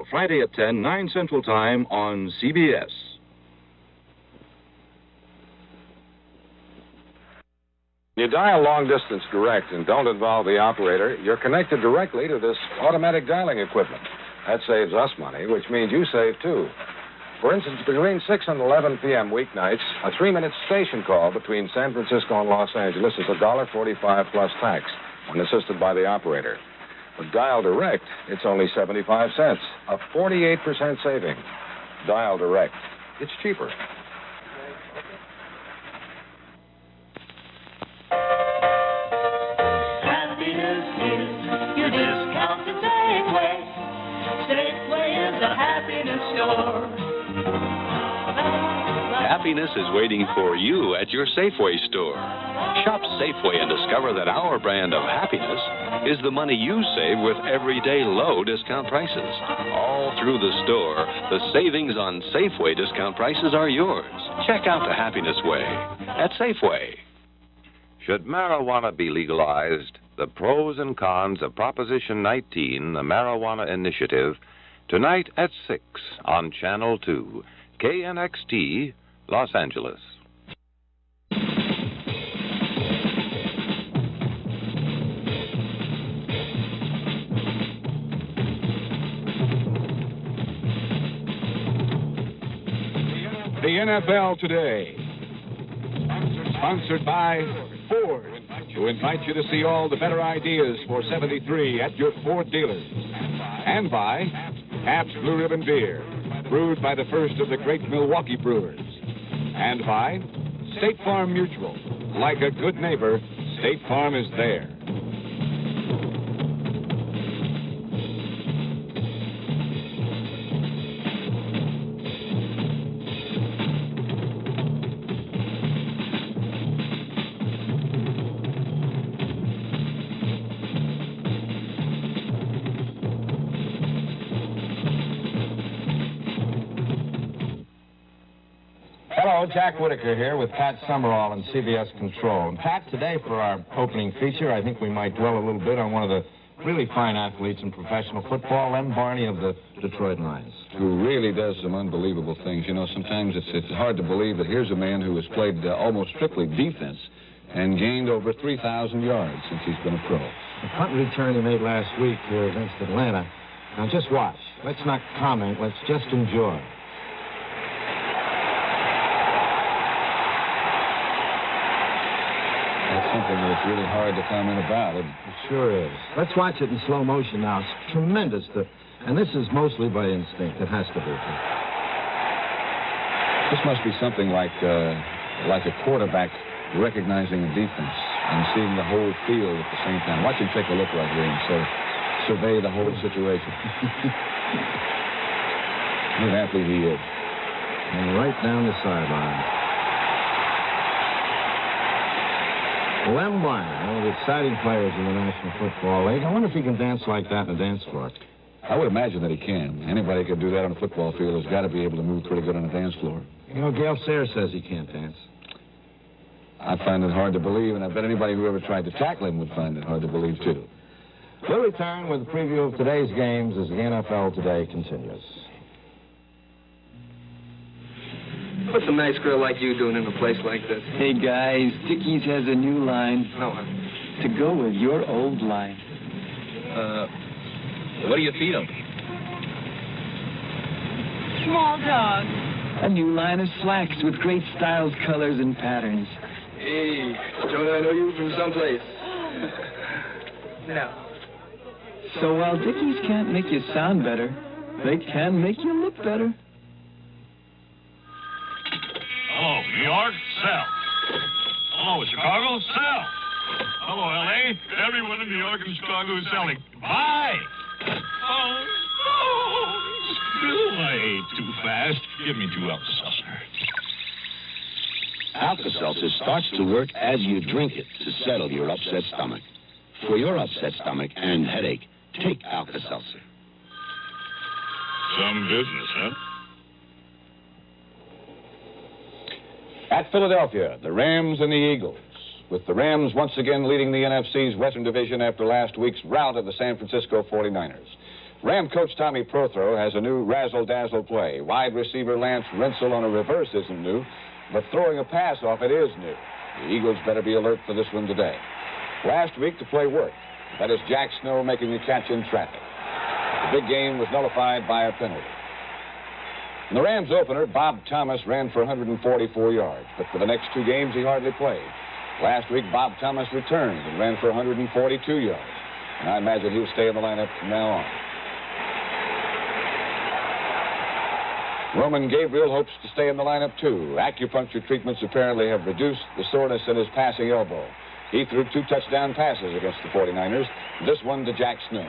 Friday at 10, 9 Central Time on CBS. When you dial long distance direct and don't involve the operator, you're connected directly to this automatic dialing equipment. That saves us money, which means you save too. For instance, between 6 and 11 p.m. weeknights, a 3-minute station call between San Francisco and Los Angeles is $1.45 plus tax when assisted by the operator. With Dial Direct, it's only 75 cents, a 48% saving. Dial Direct. It's cheaper. Happiness is your discount at Safeway. Safeway is a happiness store. Happiness is waiting for you at your Safeway store. Shop Safeway and discover that our brand of happiness is the money you save with everyday low discount prices. All through the store, the savings on Safeway discount prices are yours. Check out the Happiness Way at Safeway. Should marijuana be legalized? The pros and cons of Proposition 19, the Marijuana Initiative, tonight at 6 on Channel 2, KNXT, Los Angeles. The NFL Today, sponsored by Ford, who invite you to see all the better ideas for 73 at your Ford dealers. And by Pabst Blue Ribbon Beer, brewed by the first of the great Milwaukee brewers. And by State Farm Mutual. Like a good neighbor, State Farm is there. Hello, Jack Whitaker here with Pat Summerall and CBS Control. And Pat, today for our opening feature, I think we might dwell a little bit on one of the really fine athletes in professional football, Lem Barney of the Detroit Lions. Who really does some unbelievable things. You know, sometimes it's hard to believe that here's a man who has played almost strictly defense and gained over 3,000 yards since he's been a pro. The punt return he made last week here against Atlanta. Now, just watch. Let's not comment. Let's just enjoy. That's something that's really hard to comment about. It sure is. Let's watch it in slow motion now. It's tremendous. And this is mostly by instinct. It has to be. This must be something like a quarterback recognizing a defense and seeing the whole field at the same time. Watch him take a look right here and survey the whole situation. What an athlete he is. And right down the sideline. Lem Barney, one of the exciting players in the National Football League. I wonder if he can dance like that in a dance floor. I would imagine that he can. Anybody who could do that on a football field has got to be able to move pretty good on a dance floor. You know, Gale Sayers says he can't dance. I find it hard to believe, and I bet anybody who ever tried to tackle him would find it hard to believe, too. We'll return with a preview of today's games as the NFL Today continues. What's a nice girl like you doing in a place like this? Hey, guys, Dickies has a new line. No. To go with your old line. What do you feed them? Small dog. A new line of slacks with great styles, colors, and patterns. Hey, don't I know you from someplace? No. So while Dickies can't make you sound better, they can make you look better. Hello, New York, sell. Hello, Chicago, sell. Hello, L.A., everyone in New York and Chicago is selling. Buy! Oh, no! Still, I ate too fast. Give me 2 Alka-Seltzer. Alka-Seltzer starts to work as you drink it to settle your upset stomach. For your upset stomach and headache, take Alka-Seltzer. Some business, huh? At Philadelphia, the Rams and the Eagles, with the Rams once again leading the NFC's Western Division after last week's rout of the San Francisco 49ers. Ram coach Tommy Prothro has a new razzle-dazzle play. Wide receiver Lance Rensel on a reverse isn't new, but throwing a pass off it is new. The Eagles better be alert for this one today. Last week, the play worked. That is Jack Snow making the catch in traffic. The big game was nullified by a penalty. In the Rams opener, Bob Thomas ran for 144 yards, but for the next 2 games, he hardly played. Last week, Bob Thomas returned and ran for 142 yards, and I imagine he'll stay in the lineup from now on. Roman Gabriel hopes to stay in the lineup, too. Acupuncture treatments apparently have reduced the soreness in his passing elbow. He threw 2 touchdown passes against the 49ers, this one to Jack Snow.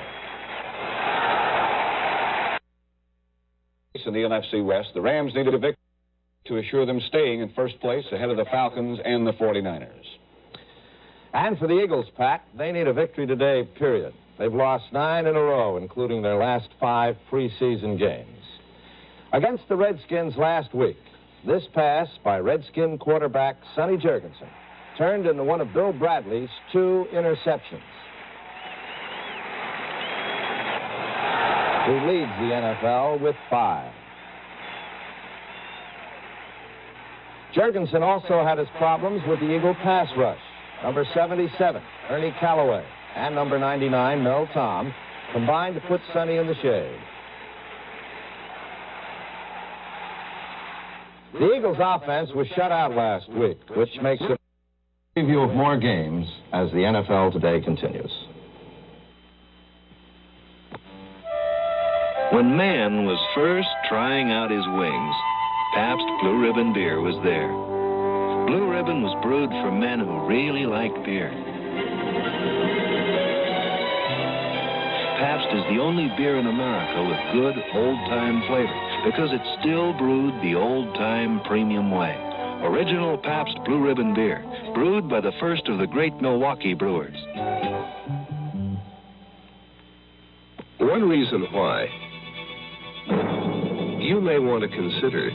In the NFC West, the Rams needed a victory to assure them staying in first place ahead of the Falcons and the 49ers. And for the Eagles, Pat, they need a victory today, period. They've lost 9 in a row, including their last 5 preseason games. Against the Redskins last week, this pass by Redskin quarterback Sonny Jurgensen turned into one of Bill Bradley's 2 interceptions. He leads the NFL with 5. Jurgensen also had his problems with the Eagle pass rush. Number 77, Ernie Callaway, and number 99, Mel Tom, combined to put Sonny in the shade. The Eagles' offense was shut out last week, which makes it a preview of more games as the NFL today continues. When man was first trying out his wings, Pabst Blue Ribbon beer was there. Blue Ribbon was brewed for men who really like beer. Pabst is the only beer in America with good old-time flavor because it still brewed the old-time premium way. Original Pabst Blue Ribbon beer, brewed by the first of the great Milwaukee brewers. One reason why you may want to consider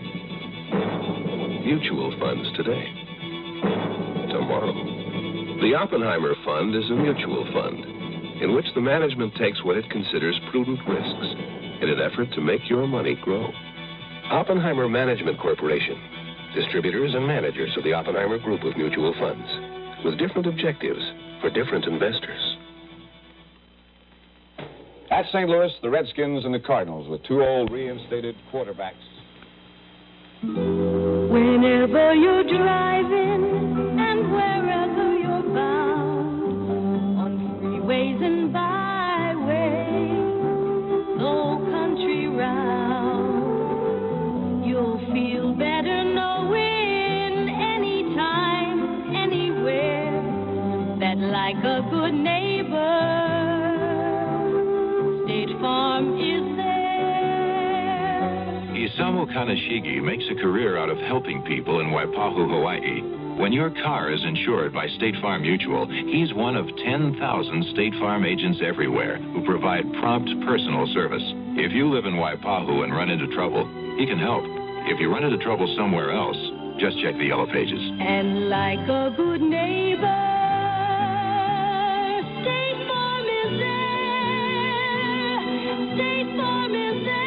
mutual funds today, tomorrow. The Oppenheimer Fund is a mutual fund in which the management takes what it considers prudent risks in an effort to make your money grow. Oppenheimer Management Corporation, distributors and managers of the Oppenheimer Group of mutual funds, with different objectives for different investors. At St. Louis, the Redskins and the Cardinals with 2 old reinstated quarterbacks. Whenever you're driving and wherever you're bound, on freeways and byways, the whole country round, you'll feel better knowing anytime, anywhere, that like a good neighbor, State Farm is there. Isamu Kaneshigi makes a career out of helping people in Waipahu, Hawaii. When your car is insured by State Farm Mutual, he's one of 10,000 State Farm agents everywhere who provide prompt personal service. If you live in Waipahu and run into trouble, he can help. If you run into trouble somewhere else, just check the yellow pages. And like a good neighbor, State Farm is there. State Farm is there.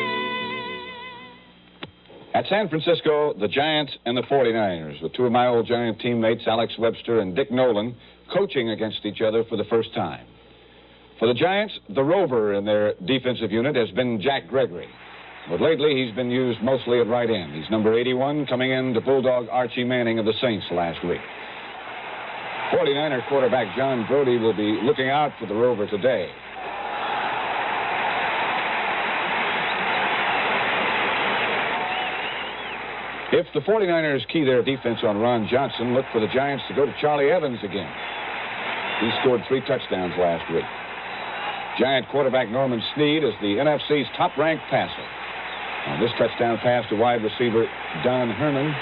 At San Francisco, the Giants and the 49ers, with 2 of my old Giant teammates, Alex Webster and Dick Nolan, coaching against each other for the first time. For the Giants, the rover in their defensive unit has been Jack Gregory. But lately, he's been used mostly at right end. He's number 81, coming in to Bulldog Archie Manning of the Saints last week. 49er quarterback John Brody will be looking out for the rover today. If the 49ers key their defense on Ron Johnson, look for the Giants to go to Charlie Evans again. He scored 3 touchdowns last week. Giant quarterback Norman Snead is the NFC's top-ranked passer. On this touchdown pass to wide receiver Don Herman,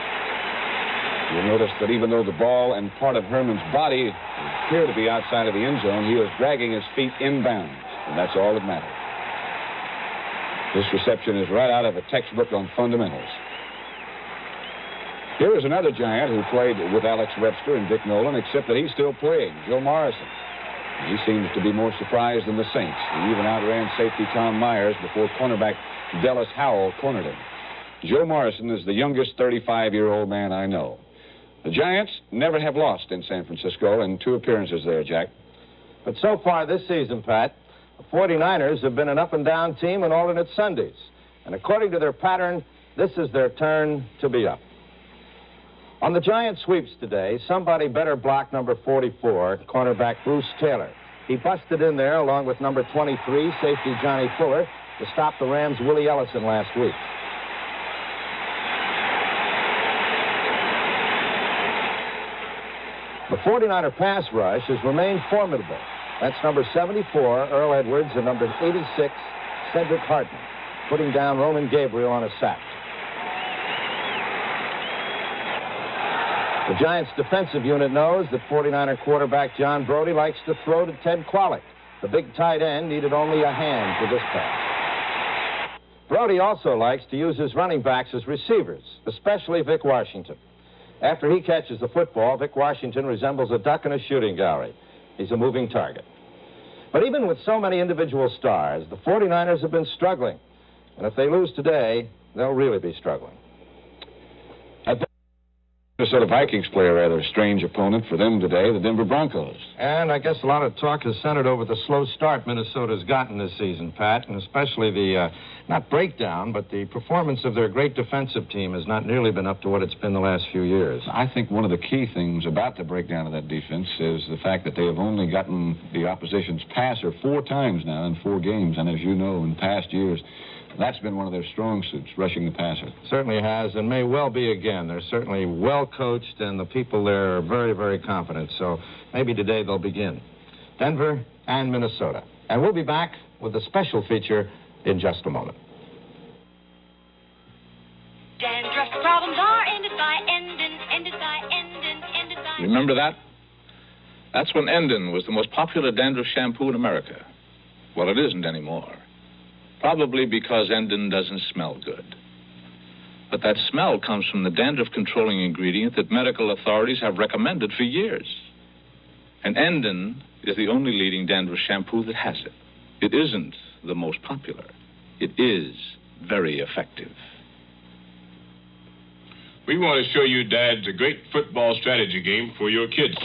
you'll notice that even though the ball and part of Herman's body appear to be outside of the end zone, he was dragging his feet inbounds, and that's all that matters. This reception is right out of a textbook on fundamentals. Here is another Giant who played with Alex Webster and Dick Nolan, except that he's still playing, Joe Morrison. He seems to be more surprised than the Saints. He even outran safety Tom Myers before cornerback Dallas Howell cornered him. Joe Morrison is the youngest 35-year-old man I know. The Giants never have lost in San Francisco in 2 appearances there, Jack. But so far this season, Pat, the 49ers have been an up-and-down team on alternate Sundays. And according to their pattern, this is their turn to be up. On the Giant sweeps today, somebody better block number 44, cornerback Bruce Taylor. He busted in there along with number 23, safety Johnny Fuller, to stop the Rams' Willie Ellison last week. The 49er pass rush has remained formidable. That's number 74, Earl Edwards, and number 86, Cedric Hartman, putting down Roman Gabriel on a sack. The Giants' defensive unit knows that 49er quarterback John Brody likes to throw to Ted Qualick. The big tight end needed only a hand for this pass. Brody also likes to use his running backs as receivers, especially Vic Washington. After he catches the football, Vic Washington resembles a duck in a shooting gallery. He's a moving target. But even with so many individual stars, the 49ers have been struggling. And if they lose today, they'll really be struggling. Minnesota Vikings play a rather strange opponent for them today, the Denver Broncos. And I guess a lot of talk has centered over the slow start Minnesota's gotten this season, Pat, and especially the, not breakdown, but the performance of their great defensive team has not nearly been up to what it's been the last few years. I think one of the key things about the breakdown of that defense is the fact that they have only gotten the opposition's passer 4 times now in 4 games, and as you know, in past years, that's been one of their strong suits, rushing the passer. Certainly has, and may well be again. They're certainly well coached, and the people there are very, very confident. So maybe today they'll begin. Denver and Minnesota. And we'll be back with a special feature in just a moment. Dandruff problems are ended by Endon, ended by Endon, ended by... Remember that? That's when Endon was the most popular dandruff shampoo in America. Well, it isn't anymore. Probably because Endon doesn't smell good. But that smell comes from the dandruff-controlling ingredient that medical authorities have recommended for years. And Endon is the only leading dandruff shampoo that has it. It isn't the most popular. It is very effective. We want to show you, Dads, a great football strategy game for your kids.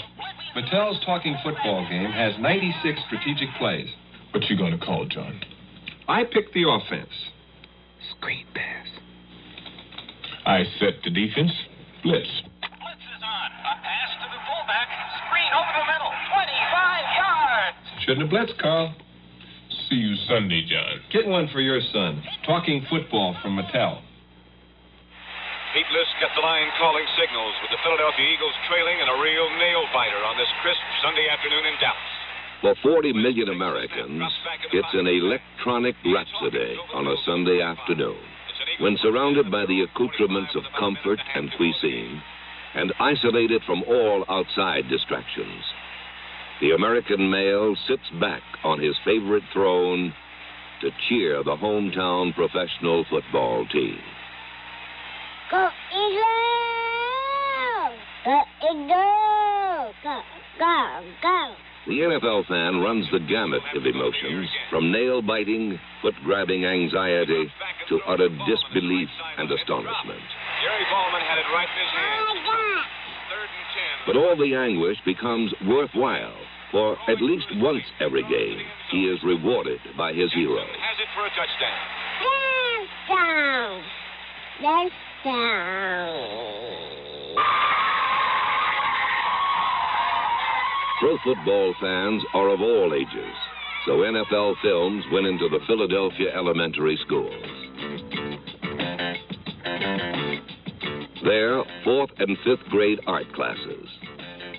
Mattel's Talking Football game has 96 strategic plays. What you going to call, John? I pick the offense. Screen pass. I set the defense. Blitz. Blitz is on. A pass to the fullback. Screen over the middle. 25 yards. Shouldn't have blitzed, Carl. See you Sunday, John. Get one for your son. Talking Football from Mattel. Pete Liss gets the line calling signals with the Philadelphia Eagles trailing in a real nail-biter on this crisp Sunday afternoon in Dallas. For 40 million Americans, it's an electronic rhapsody on a Sunday afternoon, when surrounded by the accoutrements of comfort and cuisine, and isolated from all outside distractions. The American male sits back on his favorite throne to cheer the hometown professional football team. Go Eagles! Go Eagles! Go, go, go! The NFL fan runs the gamut of emotions, from nail-biting, foot-grabbing anxiety to utter disbelief and astonishment. Jerry Ballman had it right in his hand. 3rd and 10. But all the anguish becomes worthwhile, for at least once every game, he is rewarded by his hero. Has it for a touchdown. Touchdown! Touchdown! Pro football fans are of all ages, so NFL films went into the Philadelphia elementary schools. There, 4th and 5th grade art classes,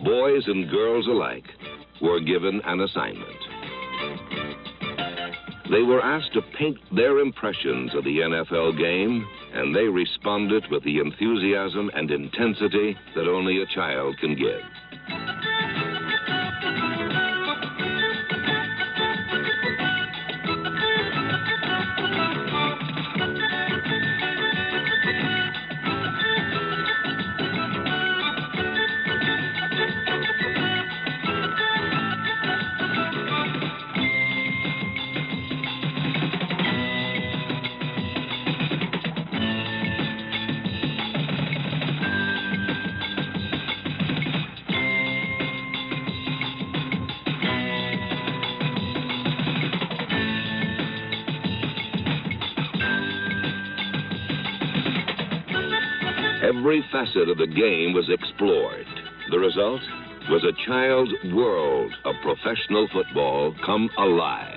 boys and girls alike, were given an assignment. They were asked to paint their impressions of the NFL game, and they responded with the enthusiasm and intensity that only a child can give. Every facet of the game was explored. The result was a child's world of professional football come alive.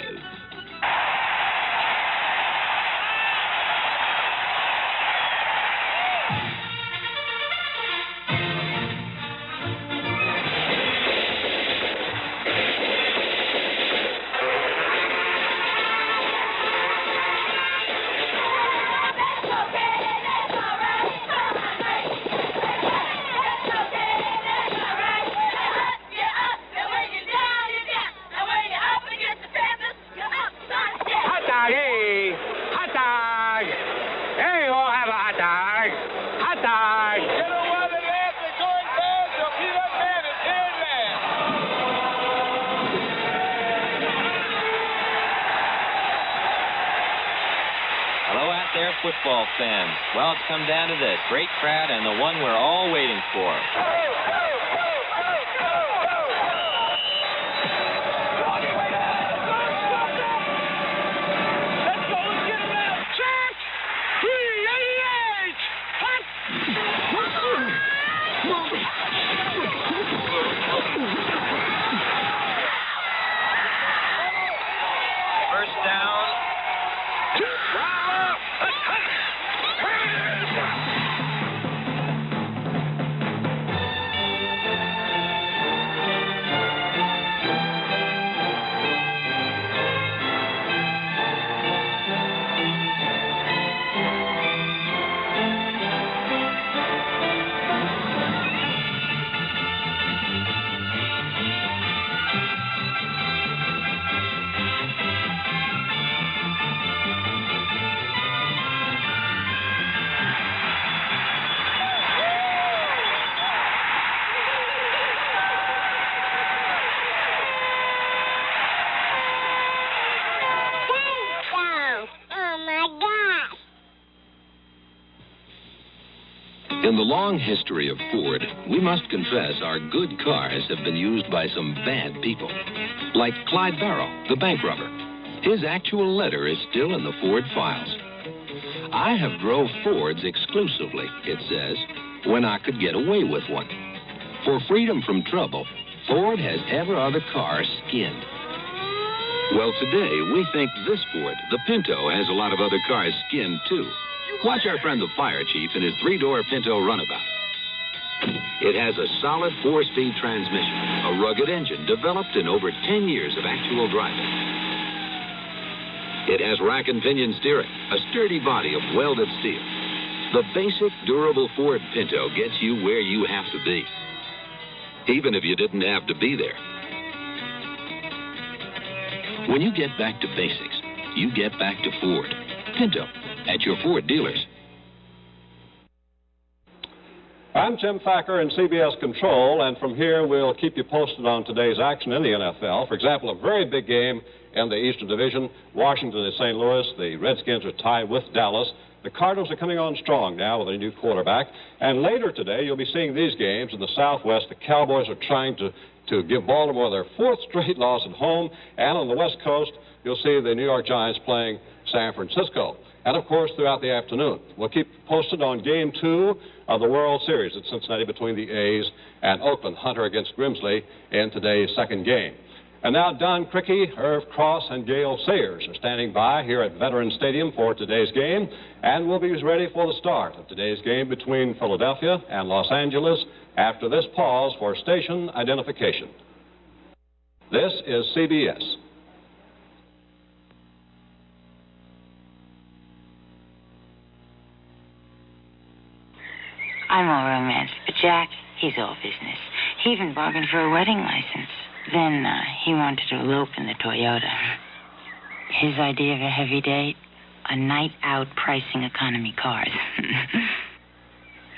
Football fans. Well, it's come down to this. Great crowd and the one we're all waiting for. First down. In the long history of Ford, we must confess our good cars have been used by some bad people. Like Clyde Barrow, the bank robber. His actual letter is still in the Ford files. I have drove Fords exclusively, it says, when I could get away with one. For freedom from trouble, Ford has every other car skinned. Well, today, we think this Ford, the Pinto, has a lot of other cars skinned, too. Watch our friend the fire chief in his 3-door Pinto runabout. It has a solid 4-speed transmission, a rugged engine developed in over 10 years of actual driving. It has rack and pinion steering, a sturdy body of welded steel. The basic, durable Ford Pinto gets you where you have to be, even if you didn't have to be there. When you get back to basics, you get back to Ford. Pinto, at your Ford dealers. I'm Jim Thacker in CBS Control, and from here we'll keep you posted on today's action in the NFL. For example, a very big game in the Eastern Division. Washington and St. Louis. The Redskins are tied with Dallas. The Cardinals are coming on strong now with a new quarterback. And later today, you'll be seeing these games in the Southwest. The Cowboys are trying to give Baltimore their 4th straight loss at home. And on the West Coast, you'll see the New York Giants playing San Francisco. And, of course, throughout the afternoon. We'll keep posted on Game 2 of the World Series at Cincinnati between the A's and Oakland. Hunter against Grimsley in today's second game. And now Don Criqui, Irv Cross, and Gale Sayers are standing by here at Veterans Stadium for today's game. And we'll be ready for the start of today's game between Philadelphia and Los Angeles after this pause for station identification. This is CBS. I'm all romance, but Jack, he's all business. He even bargained for a wedding license. Then he wanted to elope in the Toyota. His idea of a heavy date? A night out pricing economy cars.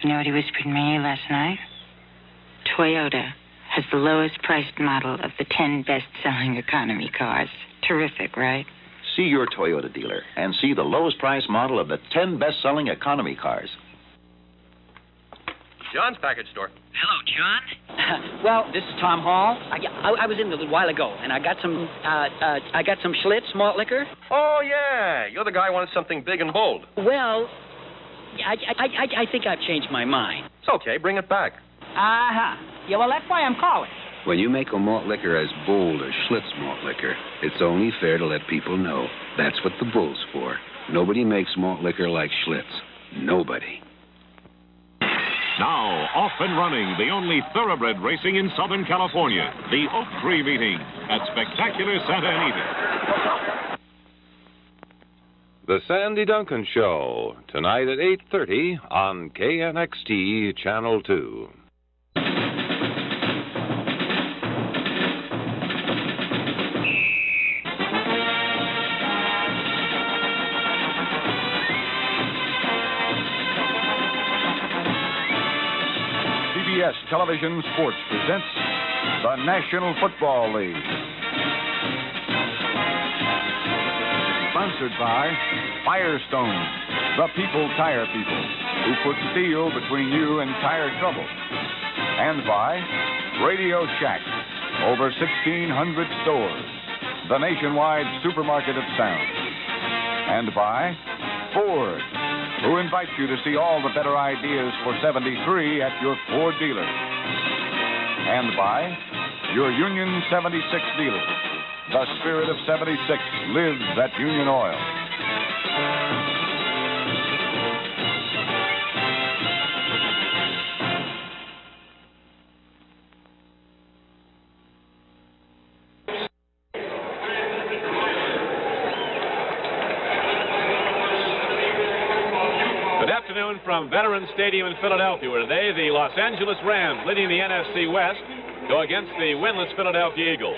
You know what he whispered in my ear last night? Toyota has the lowest priced model of the 10 best-selling economy cars. Terrific, right? See your Toyota dealer and see the lowest price model of the 10 best-selling economy cars. John's package store. Hello, John. Well, this is Tom Hall. I was in a little while ago, and I got some Schlitz malt liquor. Oh, yeah. You're the guy who wanted something big and bold. Well, I think I've changed my mind. It's okay. Bring it back. Uh-huh. Yeah, well, that's why I'm calling. When you make a malt liquor as bold as Schlitz malt liquor, it's only fair to let people know. That's what the bull's for. Nobody makes malt liquor like Schlitz. Nobody. Now, off and running, the only thoroughbred racing in Southern California, the Oak Tree Meeting at spectacular Santa Anita. The Sandy Duncan Show, tonight at 8:30 on KNXT Channel 2. CBS Television Sports presents the National Football League. Sponsored by Firestone, the people tire people who put steel between you and tire trouble. And by Radio Shack, over 1,600 stores, the nationwide supermarket of sound. And by Ford, who invites you to see all the better ideas for 73 at your Ford dealer. And by your Union 76 dealer. The spirit of 76 lives at Union Oil. Good afternoon from Veterans Stadium in Philadelphia, where today the Los Angeles Rams, leading the NFC West, go against the winless Philadelphia Eagles.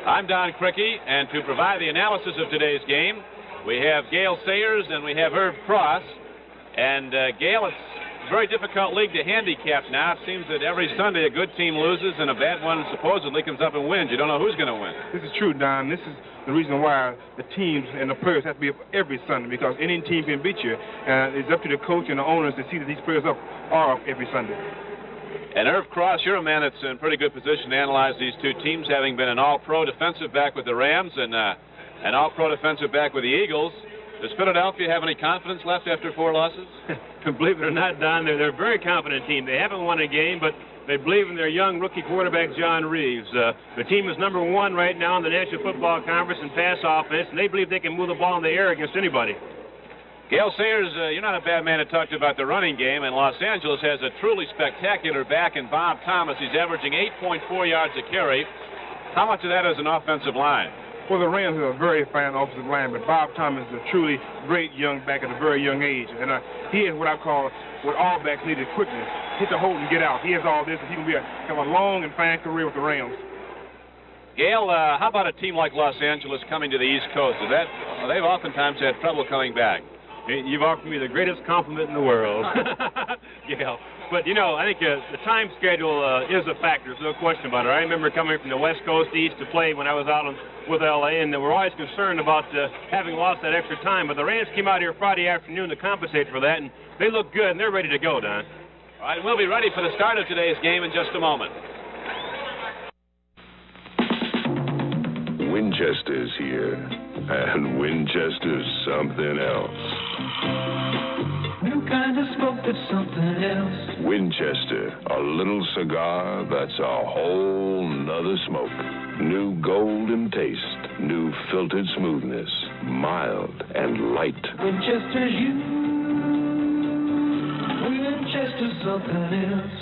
I'm Don Crickey, and to provide the analysis of today's game, we have Gale Sayers and we have Herb Cross. And, Gale, it's a very difficult league to handicap now. It seems that every Sunday a good team loses and a bad one supposedly comes up and wins. You don't know who's going to win. This is true, Don. This is the reason why the teams and the players have to be up every Sunday, because any team can beat you. It's up to the coach and the owners to see that these players are up every Sunday. And Irv Cross, you're a man that's in pretty good position to analyze these two teams, having been an all-pro defensive back with the Rams and an all-pro defensive back with the Eagles. Does Philadelphia have any confidence left after 4 losses? Believe it or not, Don, they're a very confident team. They haven't won a game, but they believe in their young rookie quarterback, John Reeves. The team is number 1 right now in the National Football Conference in pass offense, and they believe they can move the ball in the air against anybody. Gale Sayers, you're not a bad man to talk to about the running game, and Los Angeles has a truly spectacular back in Bob Thomas. He's averaging 8.4 yards a carry. How much of that is an offensive line? Well, the Rams have a very fine offensive line, but Bob Thomas is a truly great young back at a very young age. And he has what I call what all backs need is quickness. Hit the hole and get out. He has all this, and he can have a long and fine career with the Rams. Gale, how about a team like Los Angeles coming to the East Coast? They've oftentimes had trouble coming back. You've offered me the greatest compliment in the world. Gale. But, I think the time schedule is a factor. There's no question about it. I remember coming from the West Coast East to play when I was out with L.A., and we're always concerned about having lost that extra time. But the Rams came out here Friday afternoon to compensate for that, and they look good, and they're ready to go, Don. All right, we'll be ready for the start of today's game in just a moment. Winchester's here, and Winchester's something else. New kind of smoke that's something else. Winchester, a little cigar that's a whole nother smoke. New golden taste, new filtered smoothness, mild and light. Winchester's you. Winchester's something else.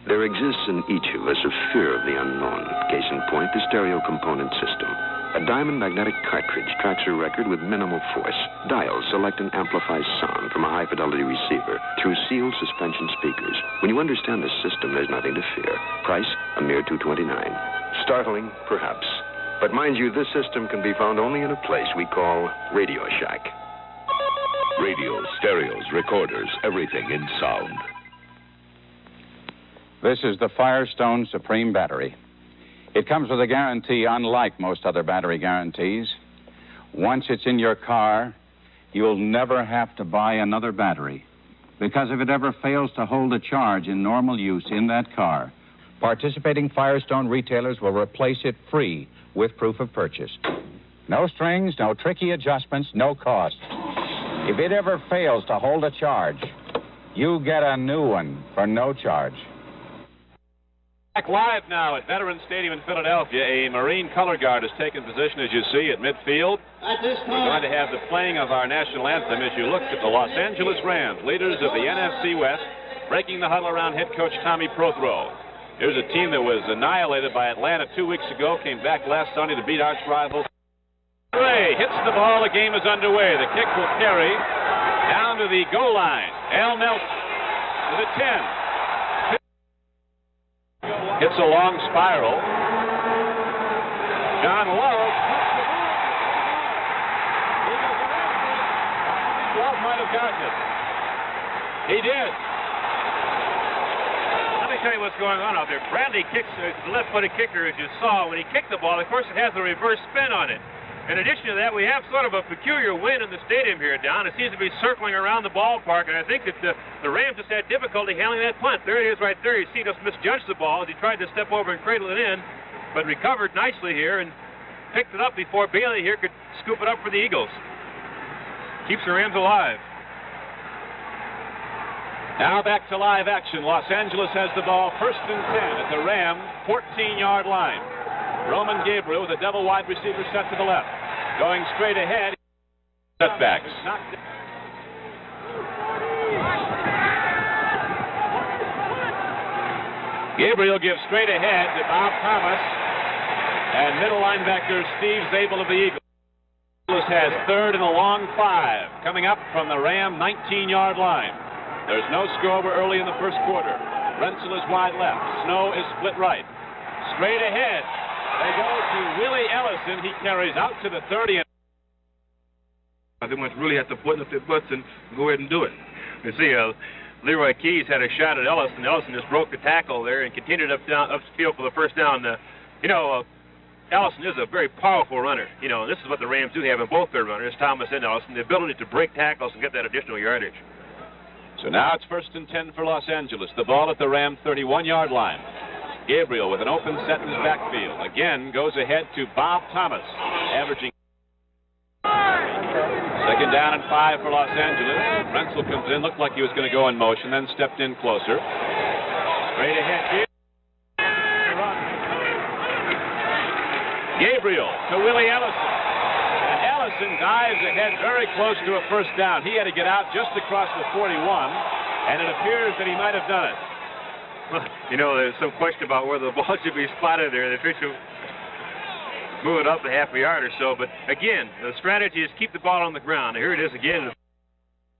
There exists in each of us a fear of the unknown. Case in point, the stereo component system. A diamond magnetic cartridge tracks a record with minimal force. Dials select and amplifies sound from a high-fidelity receiver through sealed suspension speakers. When you understand the system, there's nothing to fear. Price, a mere $229. Startling, perhaps. But mind you, this system can be found only in a place we call Radio Shack. Radios, stereos, recorders, everything in sound. This is the Firestone Supreme Battery. It comes with a guarantee unlike most other battery guarantees. Once it's in your car, you'll never have to buy another battery, because if it ever fails to hold a charge in normal use in that car, participating Firestone retailers will replace it free with proof of purchase. No strings, no tricky adjustments, no cost. If it ever fails to hold a charge, you get a new one for no charge. Back live now at Veterans Stadium in Philadelphia. A Marine color guard has taken position, as you see, at midfield. We're going to have the playing of our national anthem as you look at the Los Angeles Rams, leaders of the NFC West, breaking the huddle around head coach Tommy Prothro. Here's a team that was annihilated by Atlanta 2 weeks ago, came back last Sunday to beat arch rival. Ray hits the ball. The game is underway. The kick will carry down to the goal line. Al Nelson to the 10. Hits a long spiral. John Love. Love might have gotten it. He did. Let me tell you what's going on out there. Brandy kicks the left-footed kicker, as you saw. When he kicked the ball, of course, it has a reverse spin on it. In addition to that, we have sort of a peculiar wind in the stadium here, Don. It seems to be circling around the ballpark, and I think that the Rams just had difficulty handling that punt. There it is right there. You see, he just misjudged the ball as he tried to step over and cradle it in, but recovered nicely here and picked it up before Bailey here could scoop it up for the Eagles. Keeps the Rams alive. Now back to live action. Los Angeles has the ball, 1st and 10 at the Ram 14-yard line. Roman Gabriel with a double wide receiver set to the left. Going straight ahead. Setbacks. Gabriel gives straight ahead to Bob Thomas. And middle linebacker Steve Zabel of the Eagles. Eagles has 3rd and a long 5. Coming up from the Ram 19-yard line. There's no score. We're early in the first quarter. Rensel is wide left. Snow is split right. Straight ahead. They go to Willie Ellison. He carries out to the 30. They must really have to put up their butts and go ahead and do it. You see, Leroy Keys had a shot at Ellison. Ellison just broke the tackle there and continued upfield for the first down. Ellison is a very powerful runner. This is what the Rams do have in both their runners, Thomas and Ellison, the ability to break tackles and get that additional yardage. So now it's 1st and 10 for Los Angeles. The ball at the Ram 31-yard line. Gabriel with an open set in his backfield. Again goes ahead to Bob Thomas, averaging 2nd down and 5 for Los Angeles. Rensel comes in, looked like he was going to go in motion, then stepped in closer. Straight ahead. Gabriel to Willie Ellison. And Ellison dives ahead very close to a 1st down. He had to get out just across the 41, and it appears that he might have done it. There's some question about whether the ball should be spotted there. The official move it up a half a yard or so. But again, the strategy is keep the ball on the ground. Here it is again.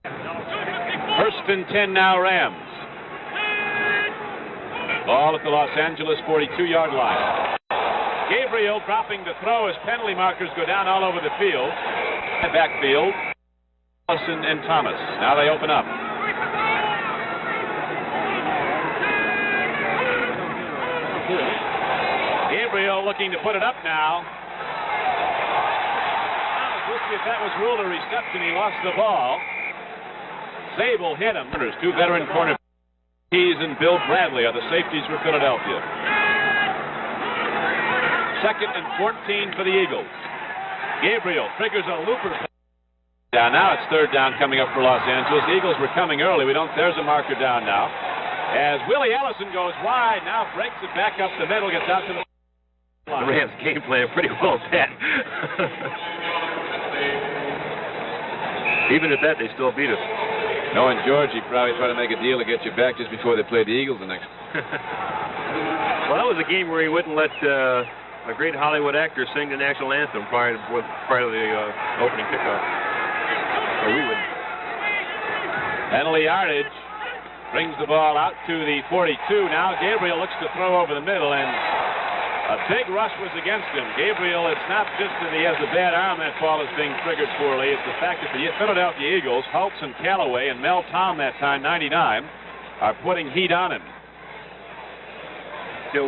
1st and 10 now, Rams. Ball at the Los Angeles 42-yard line. Gabriel dropping to throw as penalty markers go down all over the field. Backfield, Ellison and Thomas. Now they open up. Gabriel looking to put it up now. If that was ruled a reception, he lost the ball. Zabel hit him. There's 2 veteran cornerbacks. Keys and Bill Bradley are the safeties for Philadelphia. 2nd and 14 for the Eagles. Gabriel triggers a looper. Now it's 3rd down coming up for Los Angeles. The Eagles were coming early. There's a marker down now. As Willie Ellison goes wide, now breaks it back up the middle, gets out to the Rams game plan pretty well set. Even at that, they still beat us. Knowing George, he'd probably try to make a deal to get you back just before they played the Eagles the next. Well, that was a game where he wouldn't let a great Hollywood actor sing the national anthem prior to the opening kickoff. Or we wouldn't. Penalty yardage. Brings the ball out to the 42. Now Gabriel looks to throw over the middle, and a big rush was against him. Gabriel, it's not just that he has a bad arm that ball is being triggered poorly. It's the fact that the Philadelphia Eagles, Hulks and Callaway and Mel Tom that time, 99, are putting heat on him.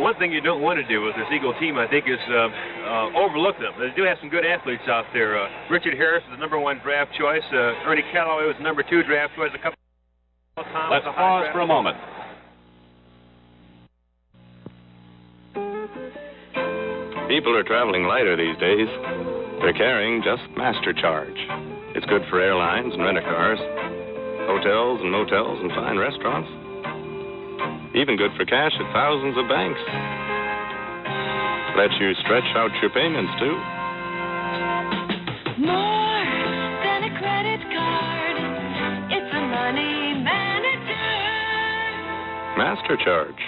One thing you don't want to do with this Eagle team, I think, is overlook them. They do have some good athletes out there. Richard Harris is the #1 draft choice. Ernie Callaway was the #2 draft choice. Let's pause for a moment. People are traveling lighter these days. They're carrying just Master Charge. It's good for airlines and rent-a-cars, hotels and motels and fine restaurants. Even good for cash at thousands of banks. Lets you stretch out your payments, too. More than a credit card. It's a money manager. Master Charge.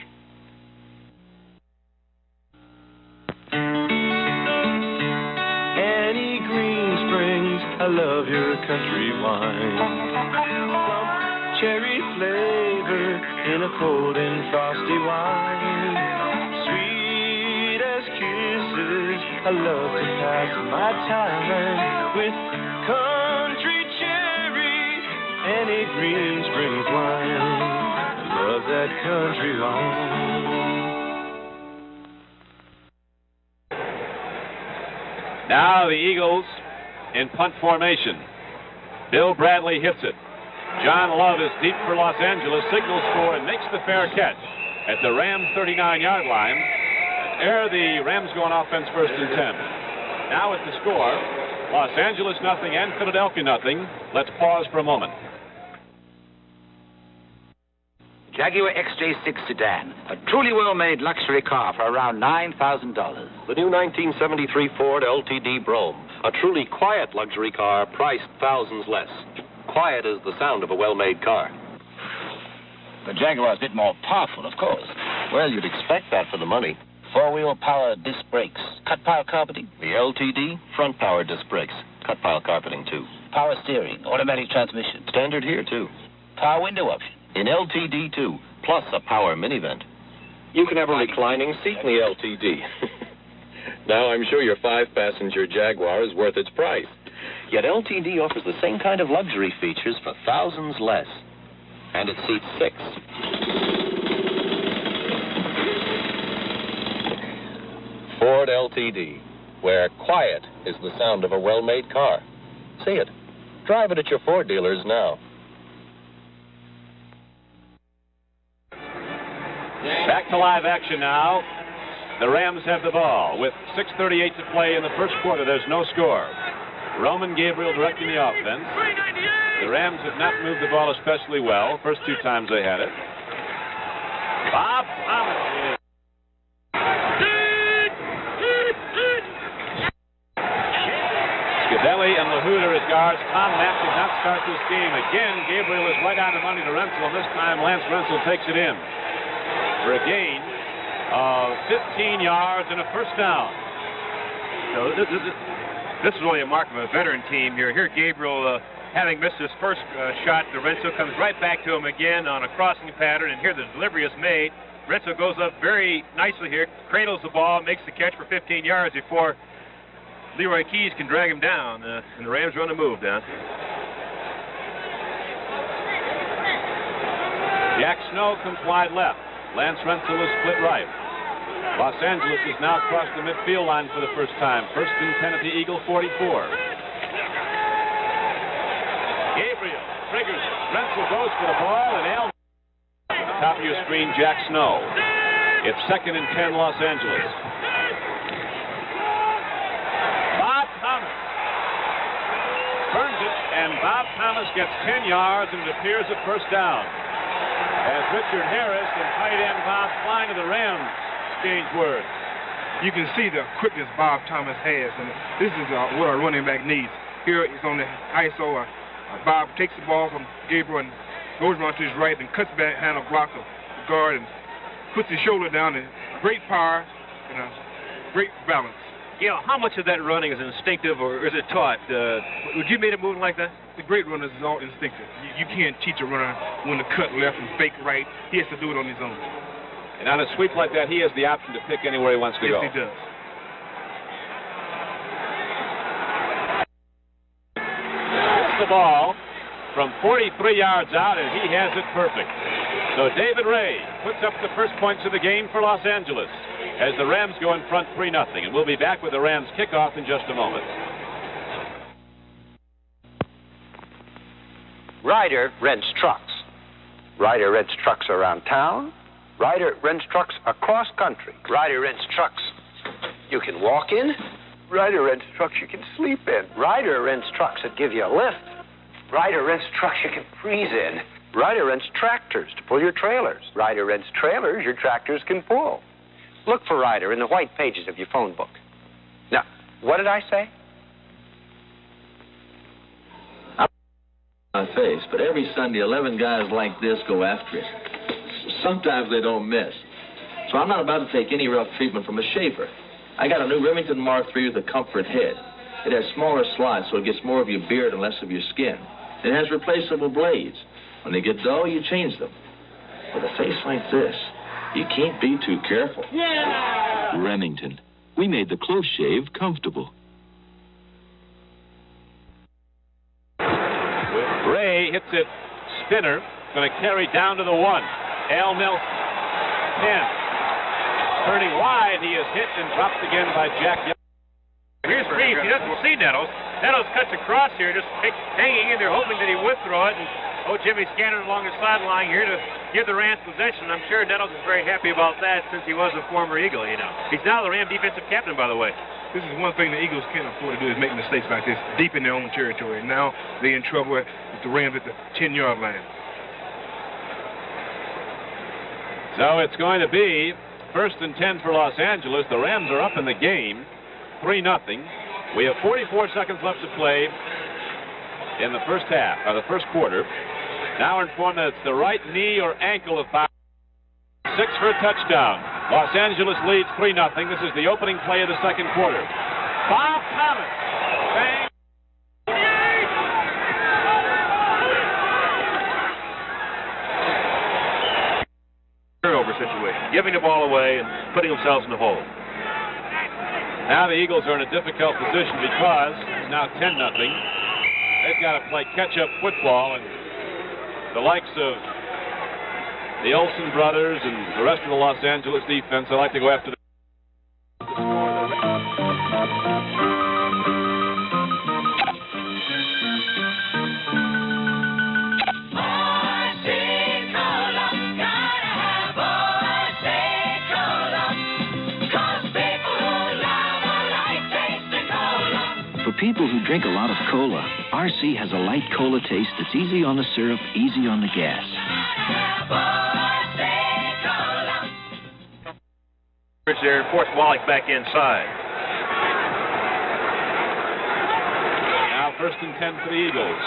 Annie Green Springs, I love your country wine. Cherry flavor in a cold and frosty wine. Sweet as kisses, I love to pass my time with country cherry, Annie Green Springs wine. I love that country wine. Now the Eagles in punt formation. Bill Bradley hits it. John Love is deep for Los Angeles, signals for and makes the fair catch at the Ram 39-yard line. Ere the Rams go on offense first and 10. Now at the score, Los Angeles nothing and Philadelphia nothing. Let's pause for a moment. Jaguar XJ6 sedan, a truly well-made luxury car for around $9,000. The new 1973 Ford LTD Brougham, a truly quiet luxury car priced thousands less. Quiet is the sound of a well-made car. The Jaguar's a bit more powerful, of course. Well, you'd expect that for the money. Four-wheel power disc brakes, cut pile carpeting. The LTD, front power disc brakes, cut pile carpeting too. Power steering, automatic transmission. Standard here too. Power window option. In LTD too, plus a power mini vent. You can have a reclining seat in the LTD. Now I'm sure your 5-passenger Jaguar is worth its price. Yet LTD offers the same kind of luxury features for thousands less. And it seats 6. Ford LTD, where quiet is the sound of a well-made car. See it. Drive it at your Ford dealers now. Back to live action now. The Rams have the ball with 6:38 to play in the first quarter. There's no score. Roman Gabriel directing the offense. The Rams have not moved the ball especially well. First 2 times they had it. Bob Thomas is. Scadelli and LaHooter as guards. Tom Mack did not start this game. Again, Gabriel is right on the money to Rensel, and this time Lance Rensel takes it in for a gain of 15 yards and a first down. So this is really a mark of a veteran team here. Here, Gabriel, having missed his first shot, the Rensel comes right back to him again on a crossing pattern, and here the delivery is made. Rensel goes up very nicely here, cradles the ball, makes the catch for 15 yards before Leroy Keys can drag him down, and the Rams run a move down. Jack Snow comes wide left. Lance Rensel is split right. Los Angeles has now crossed the midfield line for the first time. First and 10 at the Eagle 44. Gabriel triggers it. Rensel goes for the ball, and Al. Top of your screen, Jack Snow. It's second and 10, Los Angeles. Bob Thomas burns it, and Bob Thomas gets 10 yards, and it appears a first down. As Richard Harris and tight end Bob Klein of the Rams exchange words. You can see the quickness Bob Thomas has, and this is what a running back needs. Here he's on the ISO. Bob takes the ball from Gabriel and goes around to his right and cuts back behind a block of guard and puts his shoulder down. And great power and a great balance. You know, how much of that running is instinctive or is it taught? Would you made a move like that? The great runners is all instinctive. You can't teach a runner when to cut left and fake right. He has to do it on his own. And on a sweep like that, he has the option to pick anywhere he wants to go. Yes, he does. Hits the ball from 43 yards out, and he has it perfect. So David Ray puts up the first points of the game for Los Angeles as the Rams go in front 3-0. And we'll be back with the Rams kickoff in just a moment. Ryder rents trucks. Ryder rents trucks around town. Ryder rents trucks across country. Ryder rents trucks You can walk in. Ryder rents trucks you can sleep in. Ryder rents trucks that give you a lift. Ryder rents trucks you can freeze in. Ryder rents tractors to pull your trailers. Ryder rents trailers your tractors can pull. Look for Ryder in the white pages of your phone book. Now, what did I say? My face, but every Sunday, 11 guys like this go after it. Sometimes they don't miss. So I'm not about to take any rough treatment from a shaver. I got a new Remington Mark III with a comfort head. It has smaller slots, so it gets more of your beard and less of your skin. It has replaceable blades. When they get dull, you change them. With a face like this, you can't be too careful. Yeah! Remington. We made the close shave comfortable. Ray hits it spinner. Going to carry down to the 1. Al Nelson. 10. Turning wide, he is hit and dropped again by Jack Young. Here's Reeves. He doesn't see Nettles. Nettles cuts across here, just hanging in there, hoping that he would throw it. And Jimmy Scannon along the sideline here to give the Rams possession. I'm sure Nettles is very happy about that since he was a former Eagle, you know. He's now the Ram defensive captain, by the way. This is one thing the Eagles can't afford to do is make mistakes like this deep in their own territory. Now they're in trouble with the Rams at the 10-yard line. So it's going to be 1st and 10 for Los Angeles. The Rams are up in the game, 3-0. We have 44 seconds left to play in the first half, or the first quarter. Now informed that it's the right knee or ankle of Bob. 6 for a touchdown. Los Angeles leads 3-0. This is the opening play of the second quarter. Bob Thomas. Bang. Turnover situation, giving the ball away and putting themselves in the hole. Now the Eagles are in a difficult position because it's now 10-0. They've got to play catch-up football, and the likes of the Olsen brothers and the rest of the Los Angeles defense, they like to go after the people who drink a lot of cola, RC has a light cola taste that's easy on the syrup, easy on the gas. There, force Wallach back inside. Now 1st and 10 for the Eagles.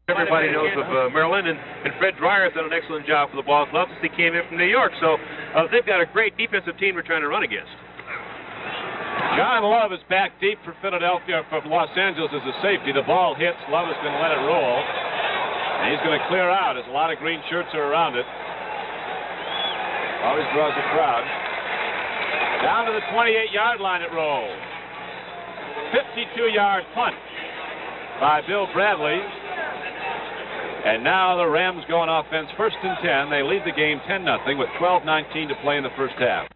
Everybody knows of Maryland, and Fred Dreyer has done an excellent job for the ball club since he came in from New York. So they've got a great defensive team they're trying to run against. John Love is back deep for Philadelphia, for Los Angeles as a safety. The ball hits. Love is going to let it roll. And he's going to clear out as a lot of green shirts are around it. Always draws a crowd. Down to the 28-yard line it rolls. 52-yard punt by Bill Bradley. And now the Rams go on offense 1st and 10. They lead the game 10-0 with 12:19 to play in the first half.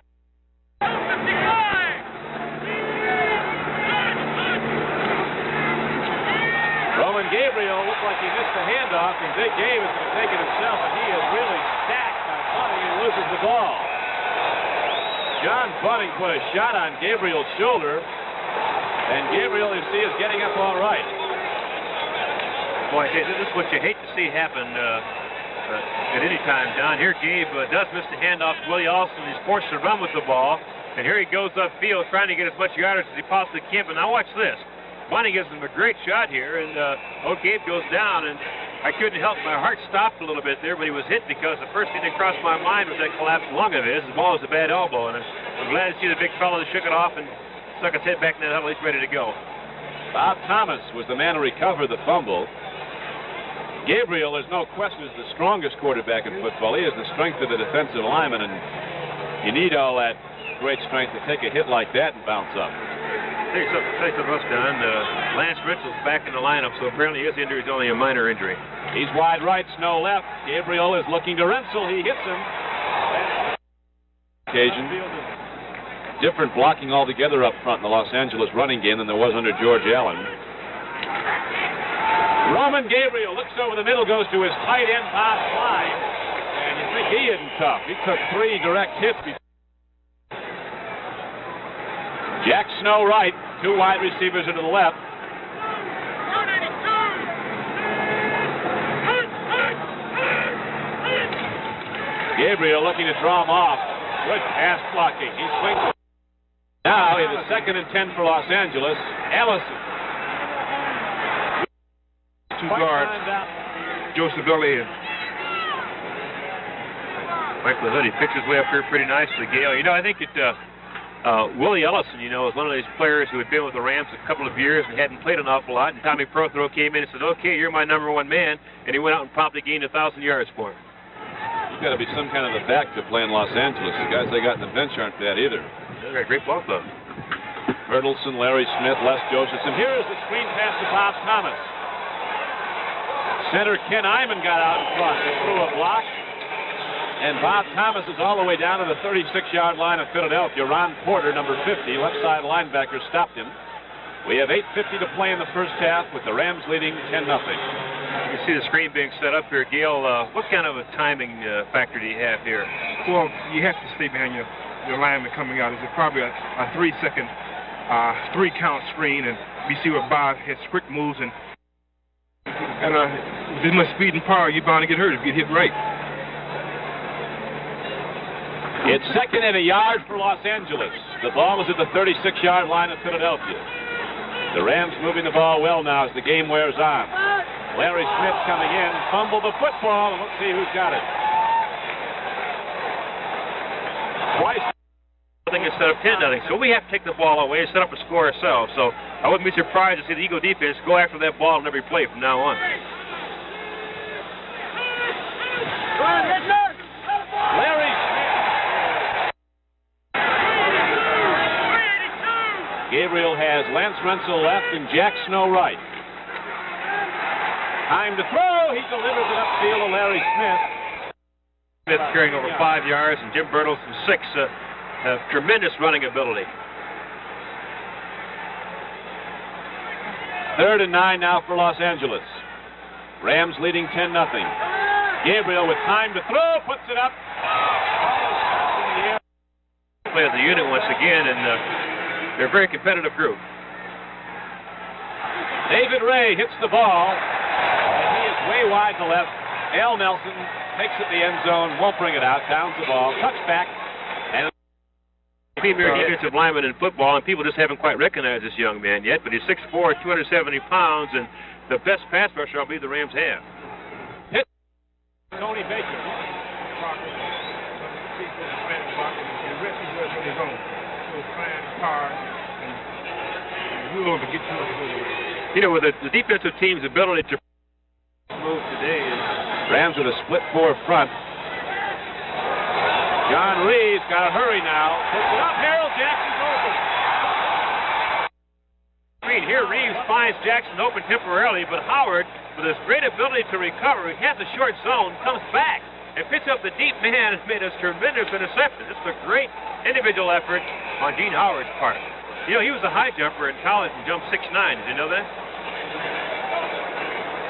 Roman Gabriel looked like he missed the handoff, and Big Gabe is going to take it himself, and he is really stacked on Bunting and loses the ball. John Bunting put a shot on Gabriel's shoulder, and Gabriel, you see, is getting up all right. Boy, this is what you hate to see happen at any time, Don. Here Gabe does miss the handoff to Willie Austin. He's forced to run with the ball, and here he goes upfield trying to get as much yardage as he possibly can. But now watch this. Bunting gives him a great shot here, and Gabe goes down, and I couldn't help. My heart stopped a little bit there, but he was hit because the first thing that crossed my mind was that collapsed lung of his. The ball was a bad elbow, and I'm glad to see the big fellow that shook it off and stuck his head back in that huddle. He's ready to go. Bob Thomas was the man who recovered the fumble. Gabriel, there's no question, is the strongest quarterback in football. He has the strength of the defensive lineman, and you need all that great strength to take a hit like that and bounce up. Tell you something else, Don. Lance Ritzel's back in the lineup, so apparently his injury is only a minor injury. He's wide right, Snow left. Gabriel is looking to Rensel. He hits him. Occasion. Different blocking altogether up front in the Los Angeles running game than there was under George Allen. Roman Gabriel looks over the middle, goes to his tight end, Bob Clyde. And you think he isn't tough. He took 3 direct hits. Jack Snow right, 2 wide receivers into the left. Gabriel looking to draw him off. Good pass blocking. He swings. Now it is 2nd and 10 for Los Angeles. Ellison. 2 guards. Joseph Elliott. Michael Hood, he picks his way up here pretty nicely, Gale. You know, I think Willie Ellison, you know, is one of these players who had been with the Rams a couple of years and hadn't played an awful lot. And Tommy Prothero came in and said, okay, you're my number 1 man. And he went out and promptly gained 1,000 yards for him. You've got to be some kind of a back to play in Los Angeles. The guys they got in the bench aren't bad either. They're a great ball club. Bertelson, Larry Smith, Les Josephson. Here's the screen pass to Bob Thomas. Center Ken Iman got out in front. They threw a block. And Bob Thomas is all the way down to the 36-yard line of Philadelphia. Ron Porter, number 50, left side linebacker, stopped him. We have 8:50 to play in the first half with the Rams leading 10-0. You see the screen being set up here, Gale. What kind of a timing factor do you have here? Well, you have to stay behind your lineman coming out. It's probably a 3-second, 3-count screen, and we see what Bob has quick moves, and with this much speed and power, you're bound to get hurt if you get hit right. It's 2nd and a yard for Los Angeles. The ball is at the 36-yard line of Philadelphia. The Rams moving the ball well now as the game wears on. Larry Smith coming in, fumbled the football, and let's see who's got it. Twice. Instead of 10-0, so we have to take the ball away and set up a score ourselves. So I wouldn't be surprised to see the Eagle defense go after that ball in every play from now on. Larry Gabriel has Lance Rensel left and Jack Snow right. Time to throw. He delivers it upfield to Larry Smith. Smith carrying over 5 yards, and Jim Bertelson 6. Have tremendous running ability. 3rd and 9 now for Los Angeles. Rams leading 10-0. Gabriel with time to throw, puts it up. Play as a unit once again, and they're a very competitive group. David Ray hits the ball, and he is way wide to left. Al Nelson takes it the end zone, won't bring it out, downs the ball, touchback, and premier defensive lineman in football, and people just haven't quite recognized this young man yet, but he's 6'4", 270 pounds, and the best pass rusher I believe the Rams have. Hit Tony Baker. You know, with the defensive team's ability to move today, Rams with a split 4 front. John Reeves got to hurry now. Puts it up. Harold Jackson's open. Here Reeves finds Jackson open temporarily, but Howard, with his great ability to recover, he has a short zone, comes back and picks up the deep man and made a tremendous interception. This is a great individual effort on Gene Howard's part. You know, he was a high jumper in college and jumped 6'9". Did you know that?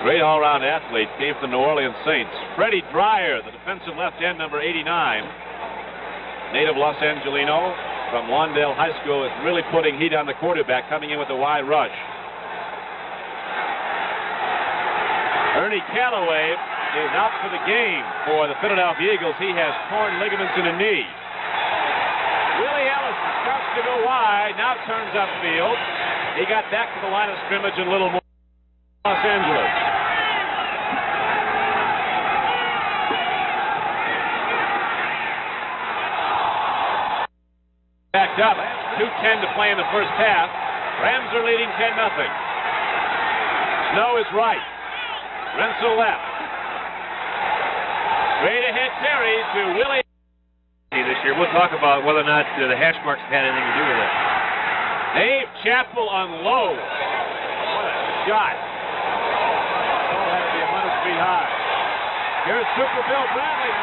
Great all-around athlete, came from the New Orleans Saints. Freddie Dreyer, the defensive left end, number 89. Native Los Angelino from Lawndale High School, is really putting heat on the quarterback, coming in with a wide rush. Ernie Callaway is out for the game for the Philadelphia Eagles. He has torn ligaments in a knee. Willie Ellison starts to go wide, now turns upfield. He got back to the line of scrimmage in a little more. Los Angeles. Backed up. 2:10 to play in the first half. Rams are leading 10-0. Snow is right. Rensel left. Straight ahead Terry to Willie. This year, we'll talk about whether or not the hash marks have had anything to do with it. Dave Chappell unloads. What a shot. Oh, had to be 100 feet high. Here's Super Bill Bradley.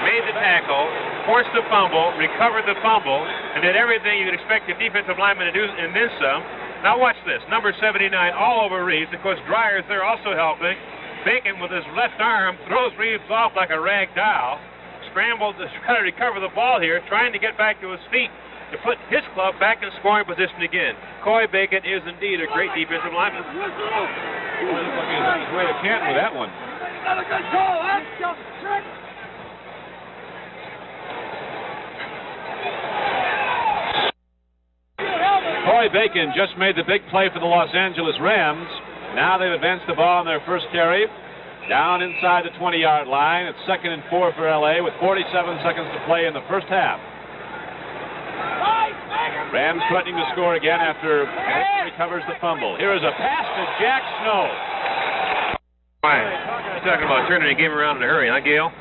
Made the tackle, forced the fumble, recovered the fumble, and did everything you'd expect a defensive lineman to do, and then some. Now watch this. Number 79 all over Reeves. Of course, Dreyer's there also helping. Bacon with his left arm throws Reeves off like a rag doll. Scrambled to try to recover the ball here, trying to get back to his feet. to put his club back in scoring position again. Coy Bacon is indeed a great defensive lineman. Boy, looks like he's on his way to Canton with that one. Coy Bacon just made the big play for the Los Angeles Rams. Now they've advanced the ball on their first carry. Down inside the 20-yard line. It's 2nd and 4 for L.A. with 47 seconds to play in the first half. Rams threatening to score again after Henderson recovers the fumble. Here is a pass to Jack Snow. You're talking about turning the game around in a hurry, huh, Gale?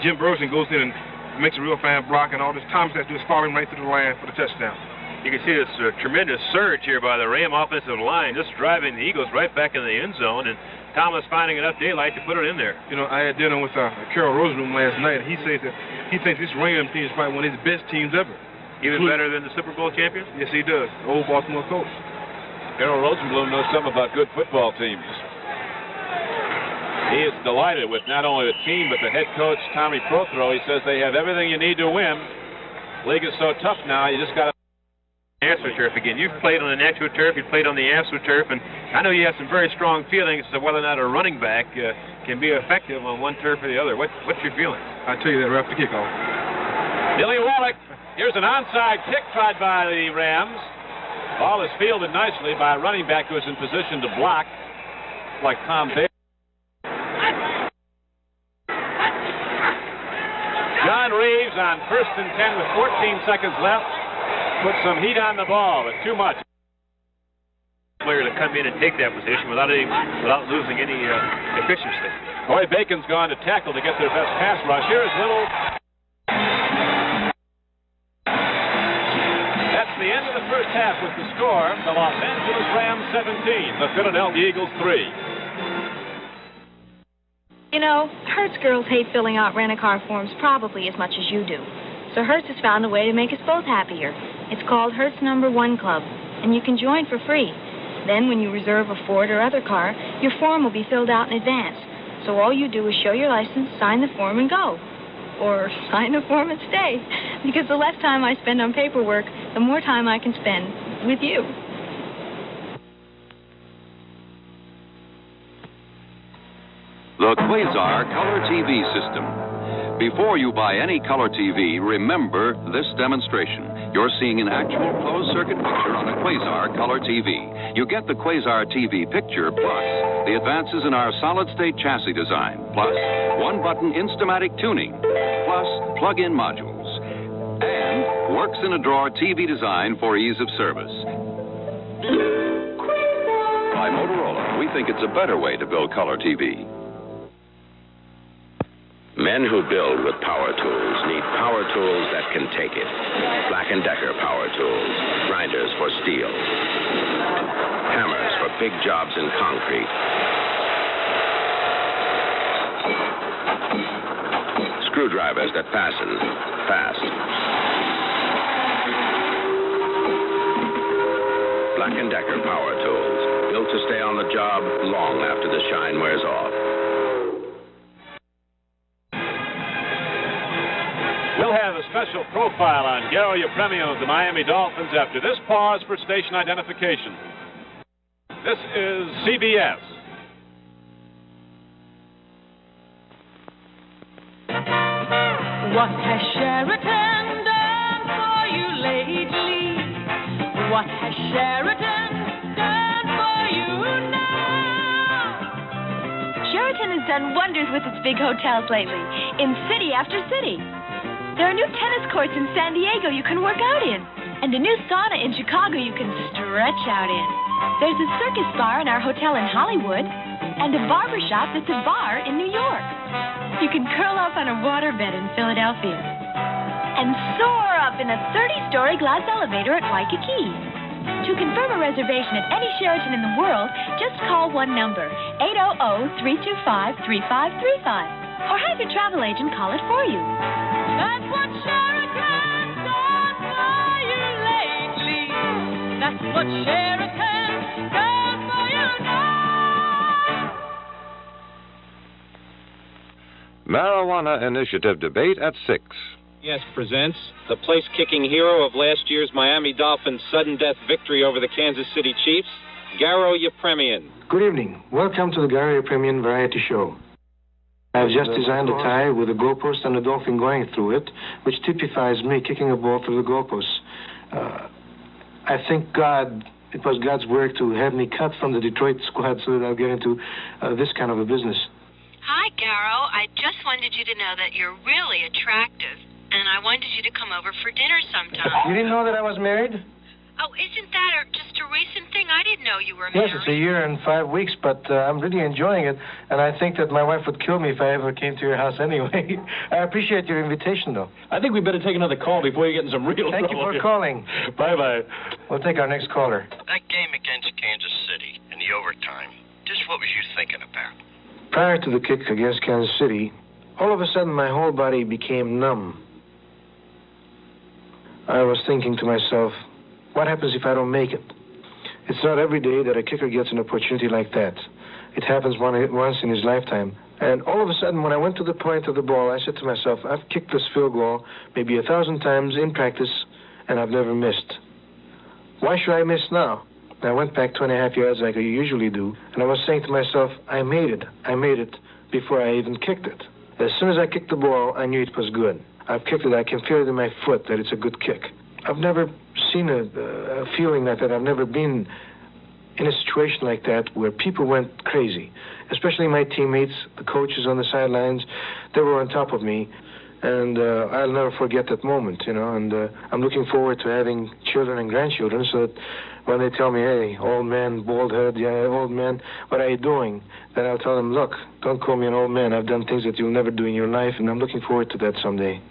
Jim Burson goes in and makes a real fine block, and all this Thomas has to do is follow him right through the line for the touchdown. You can see this tremendous surge here by the Ram offensive line, just driving the Eagles right back in the end zone, and Thomas finding enough daylight to put it in there. You know, I had dinner with Carol Rosenblum last night, and he says that he thinks this Ram team is probably one of his best teams ever. Even better than the Super Bowl champions? Yes, he does. The old Baltimore coach. Carol Rosenblum knows something about good football teams. He is delighted with not only the team, but the head coach, Tommy Prothro. He says they have everything you need to win. The league is so tough now, you just got to... AstroTurf again. You've played on the natural turf, you've played on the AstroTurf, and I know you have some very strong feelings as to whether or not a running back can be effective on one turf or the other. What's your feeling? I'll tell you that right after kickoff. Billy Wallach. Here's an onside kick tried by the Rams. Ball is fielded nicely by a running back who is in position to block, like Tom Bailey. John Reeves on 1st and 10 with 14 seconds left. Put some heat on the ball, but too much. Player to come in and take that position without losing any efficiency. Coy Bacon's gone to tackle to get their best pass rush. Here is Little. That's the end of the first half with the score. The Los Angeles Rams 17, the Philadelphia Eagles 3. You know, Hertz girls hate filling out rent-a-car forms probably as much as you do. So Hertz has found a way to make us both happier. It's called Hertz Number 1 Club, and you can join for free. Then when you reserve a Ford or other car, your form will be filled out in advance. So all you do is show your license, sign the form, and go. Or sign the form and stay. Because the less time I spend on paperwork, the more time I can spend with you. The Quasar Color TV System. Before you buy any color TV, remember this demonstration. You're seeing an actual closed-circuit picture on a Quasar Color TV. You get the Quasar TV picture, plus the advances in our solid-state chassis design, plus one-button Instamatic tuning, plus plug-in modules, and works-in-a-drawer TV design for ease of service. By Motorola, we think it's a better way to build color TV. Men who build with power tools need power tools that can take it. Black & Decker power tools, grinders for steel, hammers for big jobs in concrete, screwdrivers that fasten fast. Black & Decker power tools, built to stay on the job long after the shine wears off. We'll have a special profile on Garo Yepremian of the Miami Dolphins after this pause for station identification. This is CBS. What has Sheraton done for you lately? What has Sheraton done for you now? Sheraton has done wonders with its big hotels lately, in city after city. There are new tennis courts in San Diego you can work out in, and a new sauna in Chicago you can stretch out in. There's a circus bar in our hotel in Hollywood, and a barber shop that's a bar in New York. You can curl up on a waterbed in Philadelphia, and soar up in a 30-story glass elevator at Waikiki. To confirm a reservation at any Sheraton in the world, just call one number, 800-325-3535, or have your travel agent call it for you. That's what Sheraton's done for you lately. That's what Sheraton's done for you now. Marijuana Initiative debate at 6. CBS presents the place-kicking hero of last year's Miami Dolphins' sudden death victory over the Kansas City Chiefs, Garo Yepremian. Good evening. Welcome to the Garo Yepremian Variety Show. I've just designed a tie with a goalpost and a dolphin going through it, which typifies me kicking a ball through the goalpost. I thank God it was God's work to have me cut from the Detroit squad so that I'll get into this kind of a business. Hi, Garo. I just wanted you to know that you're really attractive, and I wanted you to come over for dinner sometime. You didn't know that I was married? Oh, isn't that just a recent thing? I didn't know you were married. Yes, it's a year and 5 weeks, but I'm really enjoying it, and I think that my wife would kill me if I ever came to your house anyway. I appreciate your invitation, though. I think we better take another call before you get in some real trouble. Thank you for calling. Bye-bye. We'll take our next caller. That game against Kansas City in the overtime, just what was you thinking about? Prior to the kick against Kansas City, all of a sudden my whole body became numb. I was thinking to myself, what happens if I don't make it? It's not every day that a kicker gets an opportunity like that. It happens once in his lifetime. And all of a sudden, when I went to the point of the ball, I said to myself, I've kicked this field goal maybe 1,000 times in practice, and I've never missed. Why should I miss now? And I went back 2.5 yards like I usually do, and I was saying to myself, I made it. I made it before I even kicked it. As soon as I kicked the ball, I knew it was good. I've kicked it. I can feel it in my foot that it's a good kick. I've never seen a feeling like that. I've never been in a situation like that where people went crazy, especially my teammates, the coaches on the sidelines. They were on top of me, and I'll never forget that moment, you know, and I'm looking forward to having children and grandchildren so that when they tell me, hey, old man, bald head, yeah, old man, what are you doing? Then I'll tell them, look, don't call me an old man. I've done things that you'll never do in your life, and I'm looking forward to that someday.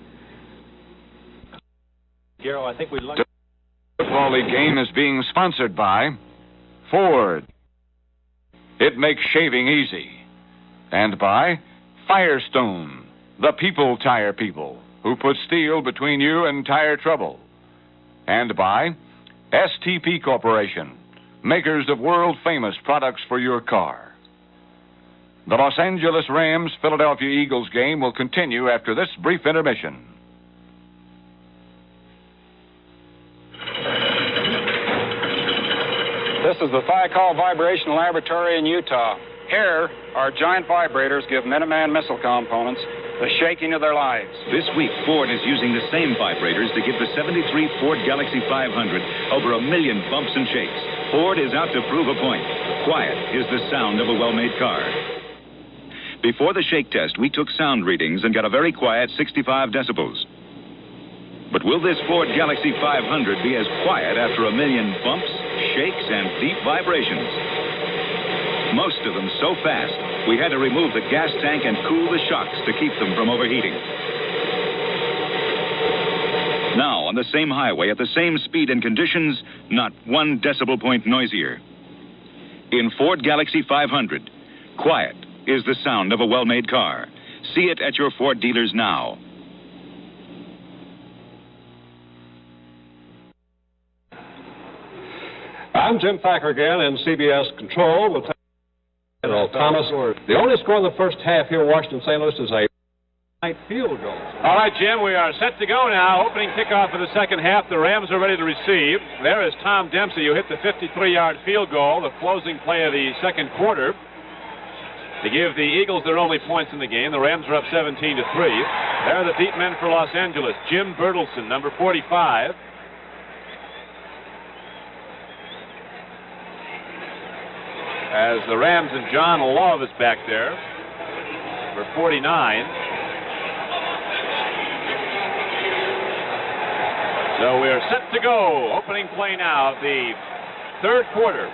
Garo, I think we'd like... The Football League game is being sponsored by Ford. It makes shaving easy. And by Firestone, the people tire people who put steel between you and tire trouble. And by STP Corporation, makers of world-famous products for your car. The Los Angeles Rams-Philadelphia Eagles game will continue after this brief intermission. This is the Thiokol Vibration Laboratory in Utah. Here, our giant vibrators give Minuteman missile components the shaking of their lives. This week, Ford is using the same vibrators to give the 73 Ford Galaxy 500 over 1 million bumps and shakes. Ford is out to prove a point. Quiet is the sound of a well-made car. Before the shake test, we took sound readings and got a very quiet 65 decibels. But will this Ford Galaxy 500 be as quiet after 1 million bumps, shakes, and deep vibrations? Most of them so fast, we had to remove the gas tank and cool the shocks to keep them from overheating. Now, on the same highway, at the same speed and conditions, not 1 decibel point noisier. In Ford Galaxy 500, quiet is the sound of a well-made car. See it at your Ford dealers now. I'm Jim Thacker again, and CBS Control will take Thomas. The only score in the first half here in Washington, St. Louis is a night field goal. All right, Jim, we are set to go now. Opening kickoff of the second half. The Rams are ready to receive. There is Tom Dempsey, who hit the 53-yard field goal, the closing play of the second quarter, to give the Eagles their only points in the game. The Rams are up 17-3. There are the deep men for Los Angeles. Jim Bertelsen, number 45. As the Rams and John Love is back there, number 49. So we are set to go. Opening play now, the third quarter.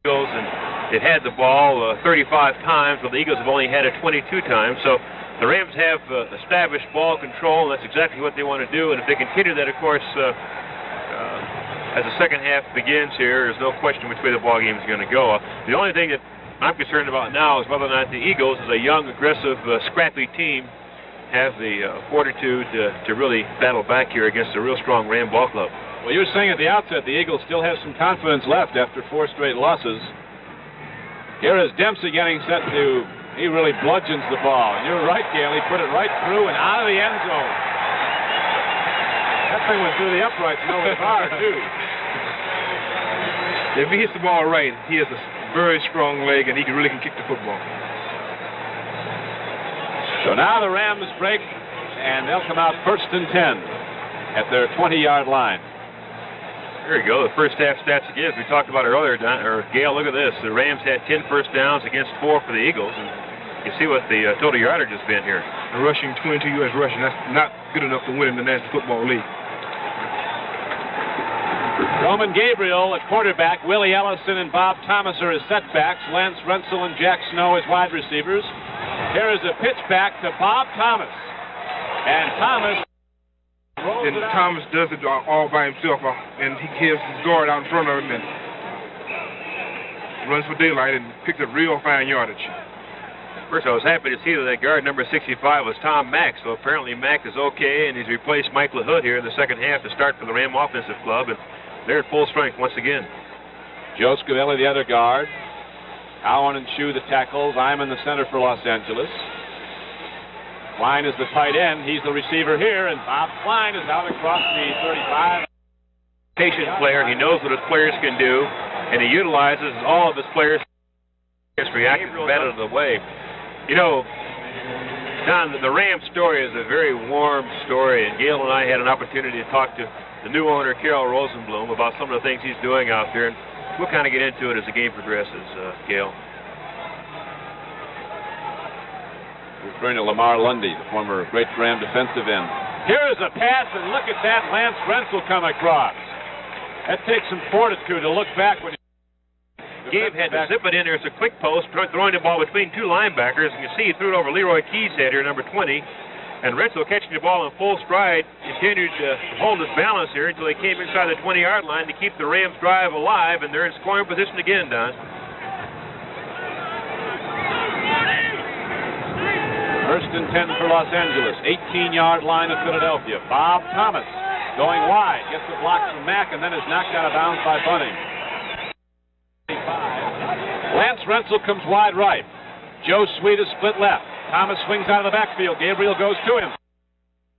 Eagles, and it had the ball 35 times, but the Eagles have only had it 22 times. So the Rams have established ball control, and that's exactly what they want to do. And if they continue that, of course, as the second half begins here, there's no question which way the ball game is going to go. The only thing that I'm concerned about now is whether or not the Eagles, as a young, aggressive, scrappy team, have the fortitude to really battle back here against a real strong Ram ball club. Well, you were saying at the outset the Eagles still have some confidence left after 4 straight losses. Here is Dempsey getting set to He really bludgeons the ball. And you're right, Gail. He put it right through and out of the end zone. That thing went through the uprights and over the bar, too. If he hits the ball right, he has a very strong leg, and he really can kick the football. So now the Rams break, and they'll come out 1st and 10 at their 20-yard line. There you go. The first half stats again, as we talked about earlier, Gail, look at this. The Rams had 10 first downs against 4 for the Eagles. And you see what the total yardage has been here. The rushing, 22 yards rushing. That's not good enough to win in the National Football League. Roman Gabriel at quarterback. Willie Ellison and Bob Thomas are his setbacks. Lance Rentzel and Jack Snow as wide receivers. Here is a pitch back to Bob Thomas. And Thomas... And Thomas does it all by himself, and he has his guard out in front of him and runs for daylight and picks up real fine yardage. First, I was happy to see that guard number 65 was Tom Mack, so apparently Mack is okay, and he's replaced Mike LaHood here in the second half to start for the Ram Offensive Club, and they're at full strength once again. Joe Scavelli, the other guard. Cowan and Shue, the tackles. I'm in the center for Los Angeles. Klein is the tight end. He's the receiver here, and Bob Klein is out across the 35. Patient player. He knows what his players can do, and he utilizes all of his players' reacting better to the way. You know, Don, the Rams story is a very warm story, and Gail and I had an opportunity to talk to the new owner, Carol Rosenblum, about some of the things he's doing out there, and we'll kind of get into it as the game progresses, Gail. Referring to Lamar Lundy, the former great Ram defensive end. Here is a pass, and look at that Lance Rentzel come across. That takes some fortitude to look back when Gabe had to zip it in there as a quick post, throwing the ball between 2 linebackers. And you see he threw it over Leroy Key's head here, number 20. And Rentzel, catching the ball in full stride, continued to hold his balance here until he came inside the 20-yard line to keep the Rams drive alive, and they're in scoring position again, Don. First and 10 for Los Angeles. 18-yard line of Philadelphia. Bob Thomas going wide. Gets the block from Mack and then is knocked out of bounds by Bunning. Lance Rentzel comes wide right. Joe Sweet is split left. Thomas swings out of the backfield. Gabriel goes to him.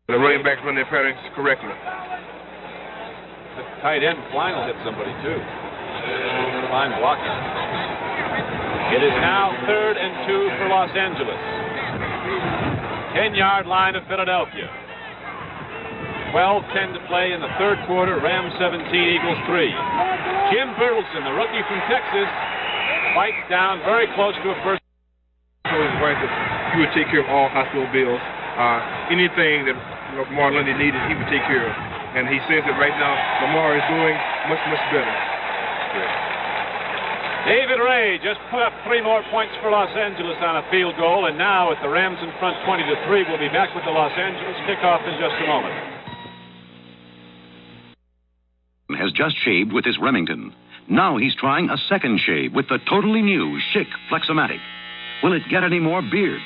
The running backs run their patterns correctly. The tight end, Klein, will hit somebody, too. Fine blocking. It is now 3rd and 2 for Los Angeles. 10-yard line of Philadelphia. 12:10 to play in the third quarter. Rams 17, Eagles 3. Jim Bertelsen, the rookie from Texas, fights down very close to a first. So his wife that he would take care of all hospital bills. Anything that Lamar Lundy needed, he would take care of. And he says that right now Lamar is doing much, much better. Yeah. David Ray just put up 3 more points for Los Angeles on a field goal, and now with the Rams in front 20-3, we'll be back with the Los Angeles kickoff in just a moment. Has just shaved with his Remington. Now he's trying a second shave with the totally new Schick Flex-O-Matic. Will it get any more beard?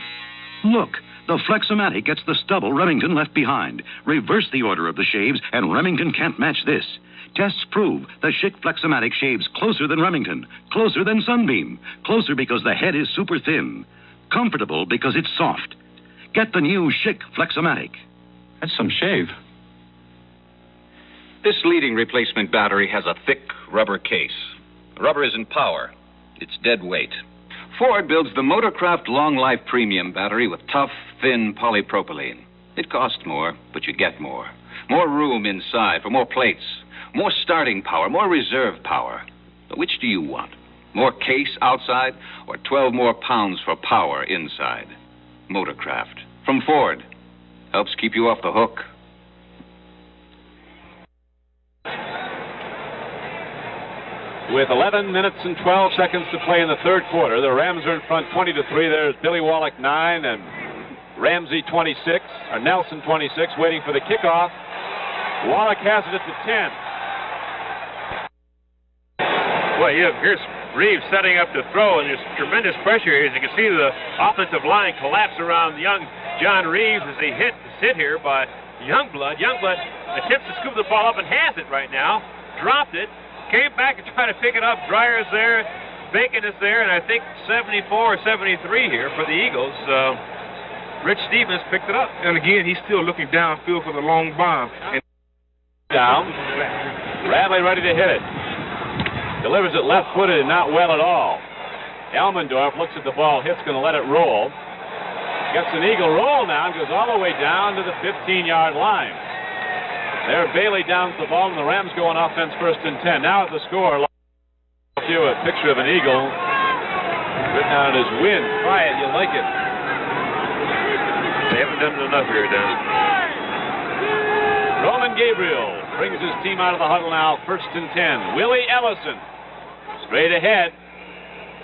Look, the Flex-O-Matic gets the stubble Remington left behind. Reverse the order of the shaves, and Remington can't match this. Tests prove the Schick Flex-O-Matic shaves closer than Remington, closer than Sunbeam, closer because the head is super thin, comfortable because it's soft. Get the new Schick Flex-O-Matic. That's some shave. This leading replacement battery has a thick rubber case. The rubber isn't power, it's dead weight. Ford builds the Motorcraft Long Life Premium battery with tough, thin polypropylene. It costs more, but you get more. More room inside for more plates, more starting power, more reserve power. But which do you want? More case outside or 12 more pounds for power inside? Motorcraft from Ford. Helps keep you off the hook. With 11 minutes and 12 seconds to play in the third quarter, the Rams are in front 20-3. There's Billy Wallach 9 and Ramsey 26, or Nelson 26, waiting for the kickoff. Wallach has it at the 10. Well, here's Reeves setting up to throw, and there's tremendous pressure here. As you can see, the offensive line collapse around young John Reeves as he hit here by Youngblood. Youngblood attempts to scoop the ball up and has it right now. Dropped it. Came back and tried to pick it up. Dreyer's there. Bacon is there, and I think 74 or 73 here for the Eagles. Rich Stevens picked it up. And again, he's still looking downfield for the long bomb. And down. Radley ready to hit it. Delivers it left-footed and not well at all. Elmendorf looks at the ball, hits, going to let it roll. Gets an Eagle roll now and goes all the way down to the 15-yard line. There, Bailey downs the ball, and the Rams go on offense 1st and 10. Now at the score, I'll show you a picture of an Eagle written on his win. Try it, you'll like it. They haven't done it enough here, Don. Roman Gabriel brings his team out of the huddle now, 1st and 10. Willie Ellison straight ahead.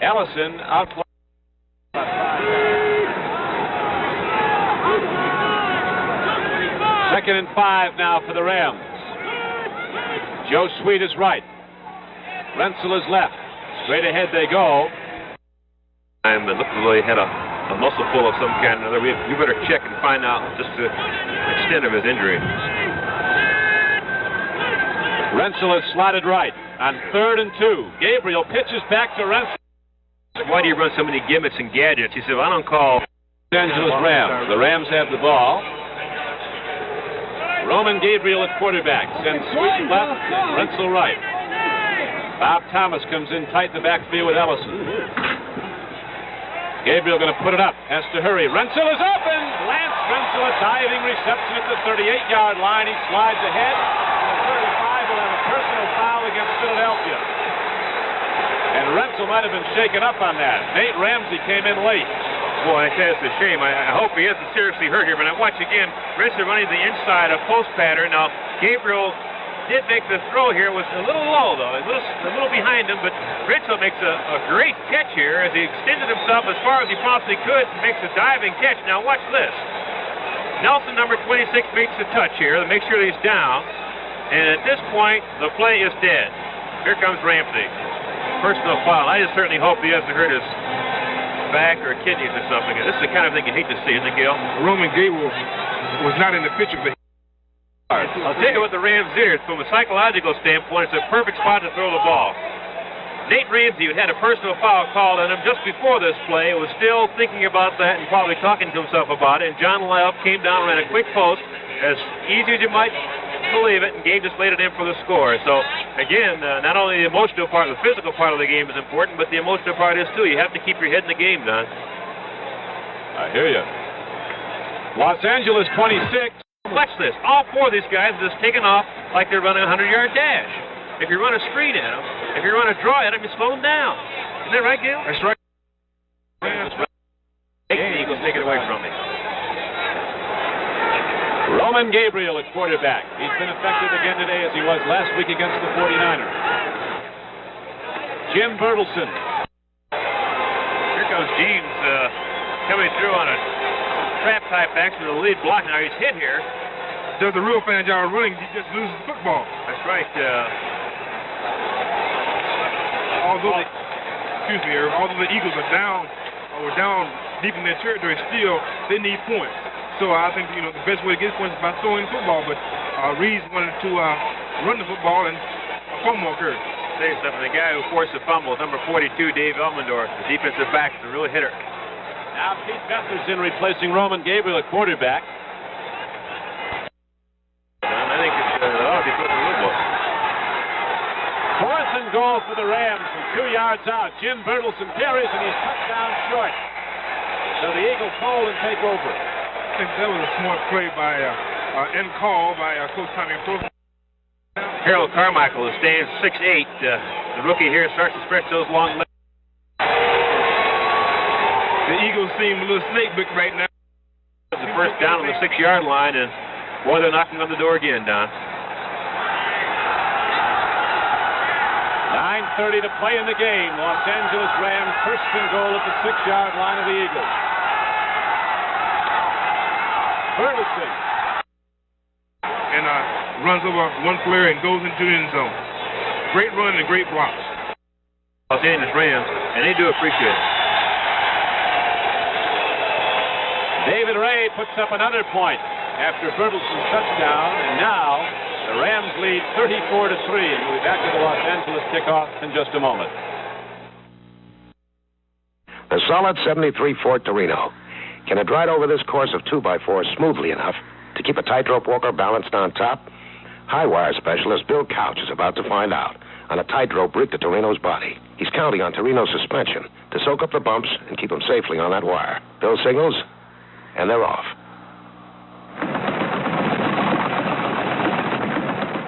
Ellison out. 2nd and 5 now for the Rams. Joe Sweet is right. Rensel is left. Straight ahead they go. And it looked as though he had a muscle pull of some kind or another. We better check and find out just the extent of his injury. Rensel is slotted right on 3rd and 2. Gabriel pitches back to Rensel. Why do you run so many gimmicks and gadgets? He said, well, I don't call Los Angeles Rams. The Rams have the ball. Roman Gabriel at quarterback. Sends Sweet left and Rensel right. Bob Thomas comes in tight in the backfield with Ellison. Gabriel going to put it up. Has to hurry. Rensel is open. Lance Rensel, a diving reception at the 38-yard line. He slides ahead. The 35 will have a personal foul against Philadelphia. And Rensel might have been shaken up on that. Nate Ramsey came in late. Boy, I tell you, it's a shame. I hope he isn't seriously hurt here, but I watch again. Rensel running the inside of post pattern. Now, Gabriel did make the throw here. Was a little low, though. A little behind him, but Rensel makes a great catch here as he extended himself as far as he possibly could and makes a diving catch. Now, watch this. Nelson, number 26, makes the touch here to make sure that he's down. And at this point, the play is dead. Here comes Ramsey. Personal foul. I just certainly hope he hasn't hurt his back or kidneys or something. This is the kind of thing you hate to see, isn't it, Gil? Roman Gabriel was not in the picture, but I'll tell you what the Rams did. From a psychological standpoint, it's a perfect spot to throw the ball. Nate Ramsey, who had a personal foul called on him just before this play, was still thinking about that and probably talking to himself about it. And John Lyle came down, ran a quick post, as easy as you might believe it, and Gabe just laid it in for the score. So, again, not only the emotional part, the physical part of the game is important, but the emotional part is, too. You have to keep your head in the game, Don. I hear you. Los Angeles 26. Watch this. All 4 of these guys are just taking off like they're running a 100-yard dash. If you run a screen at them, if you run a draw at them, you slow them down. Isn't that right, Gil? That's right. The Eagles take it away from me. Roman Gabriel at quarterback. He's been effective again today as he was last week against the 49ers. Jim Bertelsen. Here comes James coming through on a trap-type action with the lead block. Now he's hit here. Does the real fan job running, he just loses the football. That's right. Although the Eagles are down, or were down deep in their territory, still they need points. So I think the best way to get points is by throwing the football. But Reeves wanted to run the football, and a fumble occurred. Tell you something, the guy who forced the fumble, number 42, Dave Elmendorf, the defensive back, is a real hitter. Now Pete Gutherson replacing Roman Gabriel at quarterback. I think it ought to be put in the rule book. 4th and goal for the Rams from 2 yards out. Jim Bertelsen carries, and he's cut down short. So the Eagles hold and take over. I think that was a smart play by and call by Coach Tommy Prost. Harold Carmichael is staying 6'8". The rookie here starts to stretch those long legs. The Eagles seem a little snakebit right now. The first down on the 6-yard line, and boy, they're knocking on the door again, Don. 9:30 to play in the game. Los Angeles Rams 1st and goal at the 6-yard line of the Eagles. Bertelsen. And runs over one player and goes into the end zone. Great run and great blocks. Los Angeles Rams, and they do appreciate it. David Ray puts up another point after Bertelsen's touchdown, and now the Rams lead 34-3. And we'll be back to the Los Angeles kickoff in just a moment. The solid 73 Ford Torino. Can it ride over this course of 2x4 smoothly enough to keep a tightrope walker balanced on top? High wire specialist Bill Couch is about to find out on a tightrope rigged to Torino's body. He's counting on Torino's suspension to soak up the bumps and keep him safely on that wire. Bill signals, and they're off.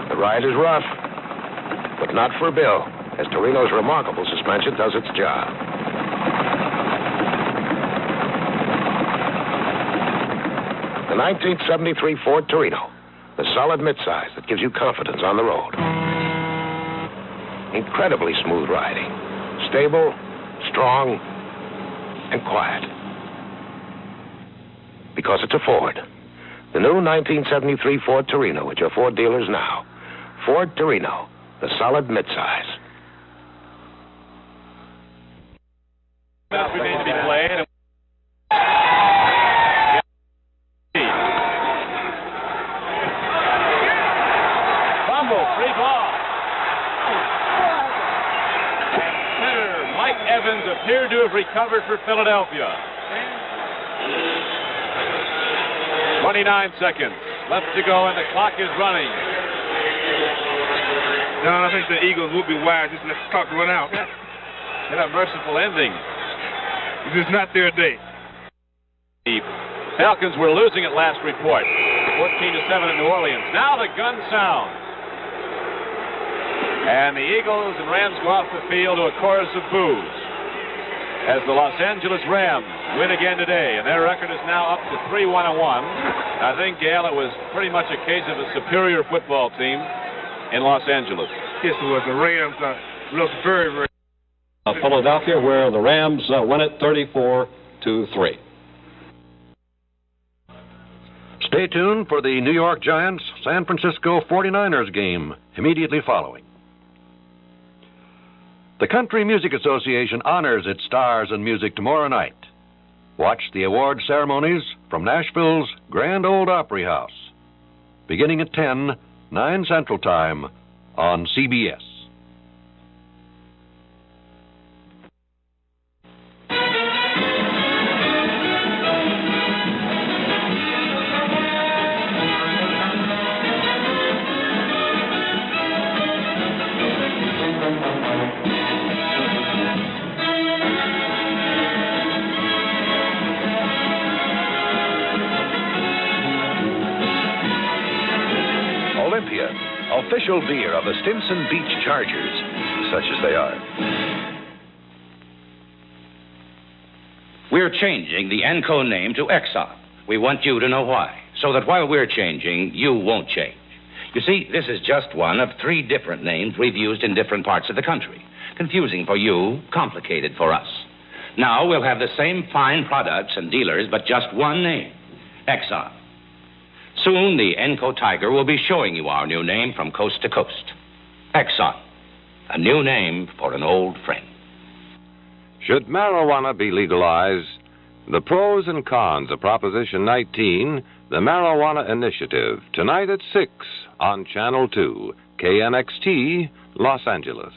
The ride is rough, but not for Bill, as Torino's remarkable suspension does its job. The 1973 Ford Torino, the solid midsize that gives you confidence on the road. Incredibly smooth riding, stable, strong, and quiet. Because it's a Ford. The new 1973 Ford Torino at your Ford dealers now. Ford Torino, the solid midsize. That's what needs to be played. Fumble, free ball. Center Mike Evans appeared to have recovered for Philadelphia. 29 seconds left to go, and the clock is running. John, I think the Eagles will be wise just to let the clock run out. And a merciful ending. It's just not their day. The Falcons were losing at last report. 14-7 in New Orleans. Now the gun sounds. And the Eagles and Rams go off the field to a chorus of boos as the Los Angeles Rams win again today, and their record is now up to 3-1-1. I think, Gail, it was pretty much a case of a superior football team in Los Angeles. Yes, it was. The Rams looked very, very... Philadelphia, where the Rams win it 34-3. Stay tuned for the New York Giants San Francisco 49ers game immediately following. The Country Music Association honors its stars in music tomorrow night. Watch the award ceremonies from Nashville's Grand Ole Opry House, beginning at 10, 9 Central Time on CBS. Olympia, official beer of the Stinson Beach Chargers, such as they are. We're changing the Enco name to Exxon. We want you to know why, so that while we're changing, you won't change. You see, this is just one of 3 different names we've used in different parts of the country. Confusing for you, complicated for us. Now we'll have the same fine products and dealers, but just one name, Exxon. Soon, the Enco Tiger will be showing you our new name from coast to coast. Exxon, a new name for an old friend. Should marijuana be legalized? The pros and cons of Proposition 19, the Marijuana Initiative, tonight at 6 on Channel 2, KNXT, Los Angeles.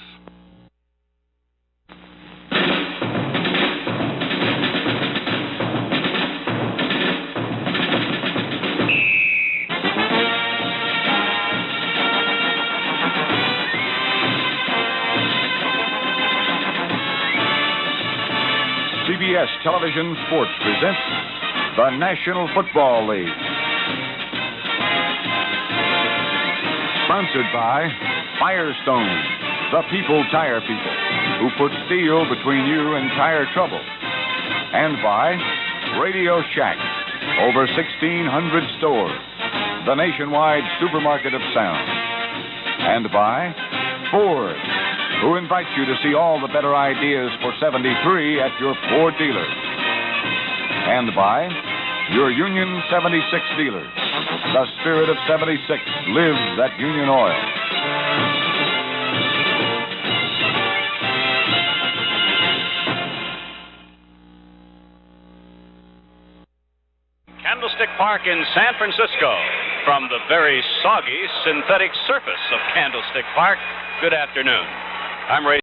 CBS Television Sports presents the National Football League. Sponsored by Firestone, the people tire people, who put steel between you and tire trouble. And by Radio Shack, over 1,600 stores, the nationwide supermarket of sound. And by Ford, who invites you to see all the better ideas for 73 at your Ford dealers. And by your Union 76 dealers. The spirit of 76 lives at Union Oil. Candlestick Park in San Francisco. From the very soggy synthetic surface of Candlestick Park, good afternoon. I'm Ray.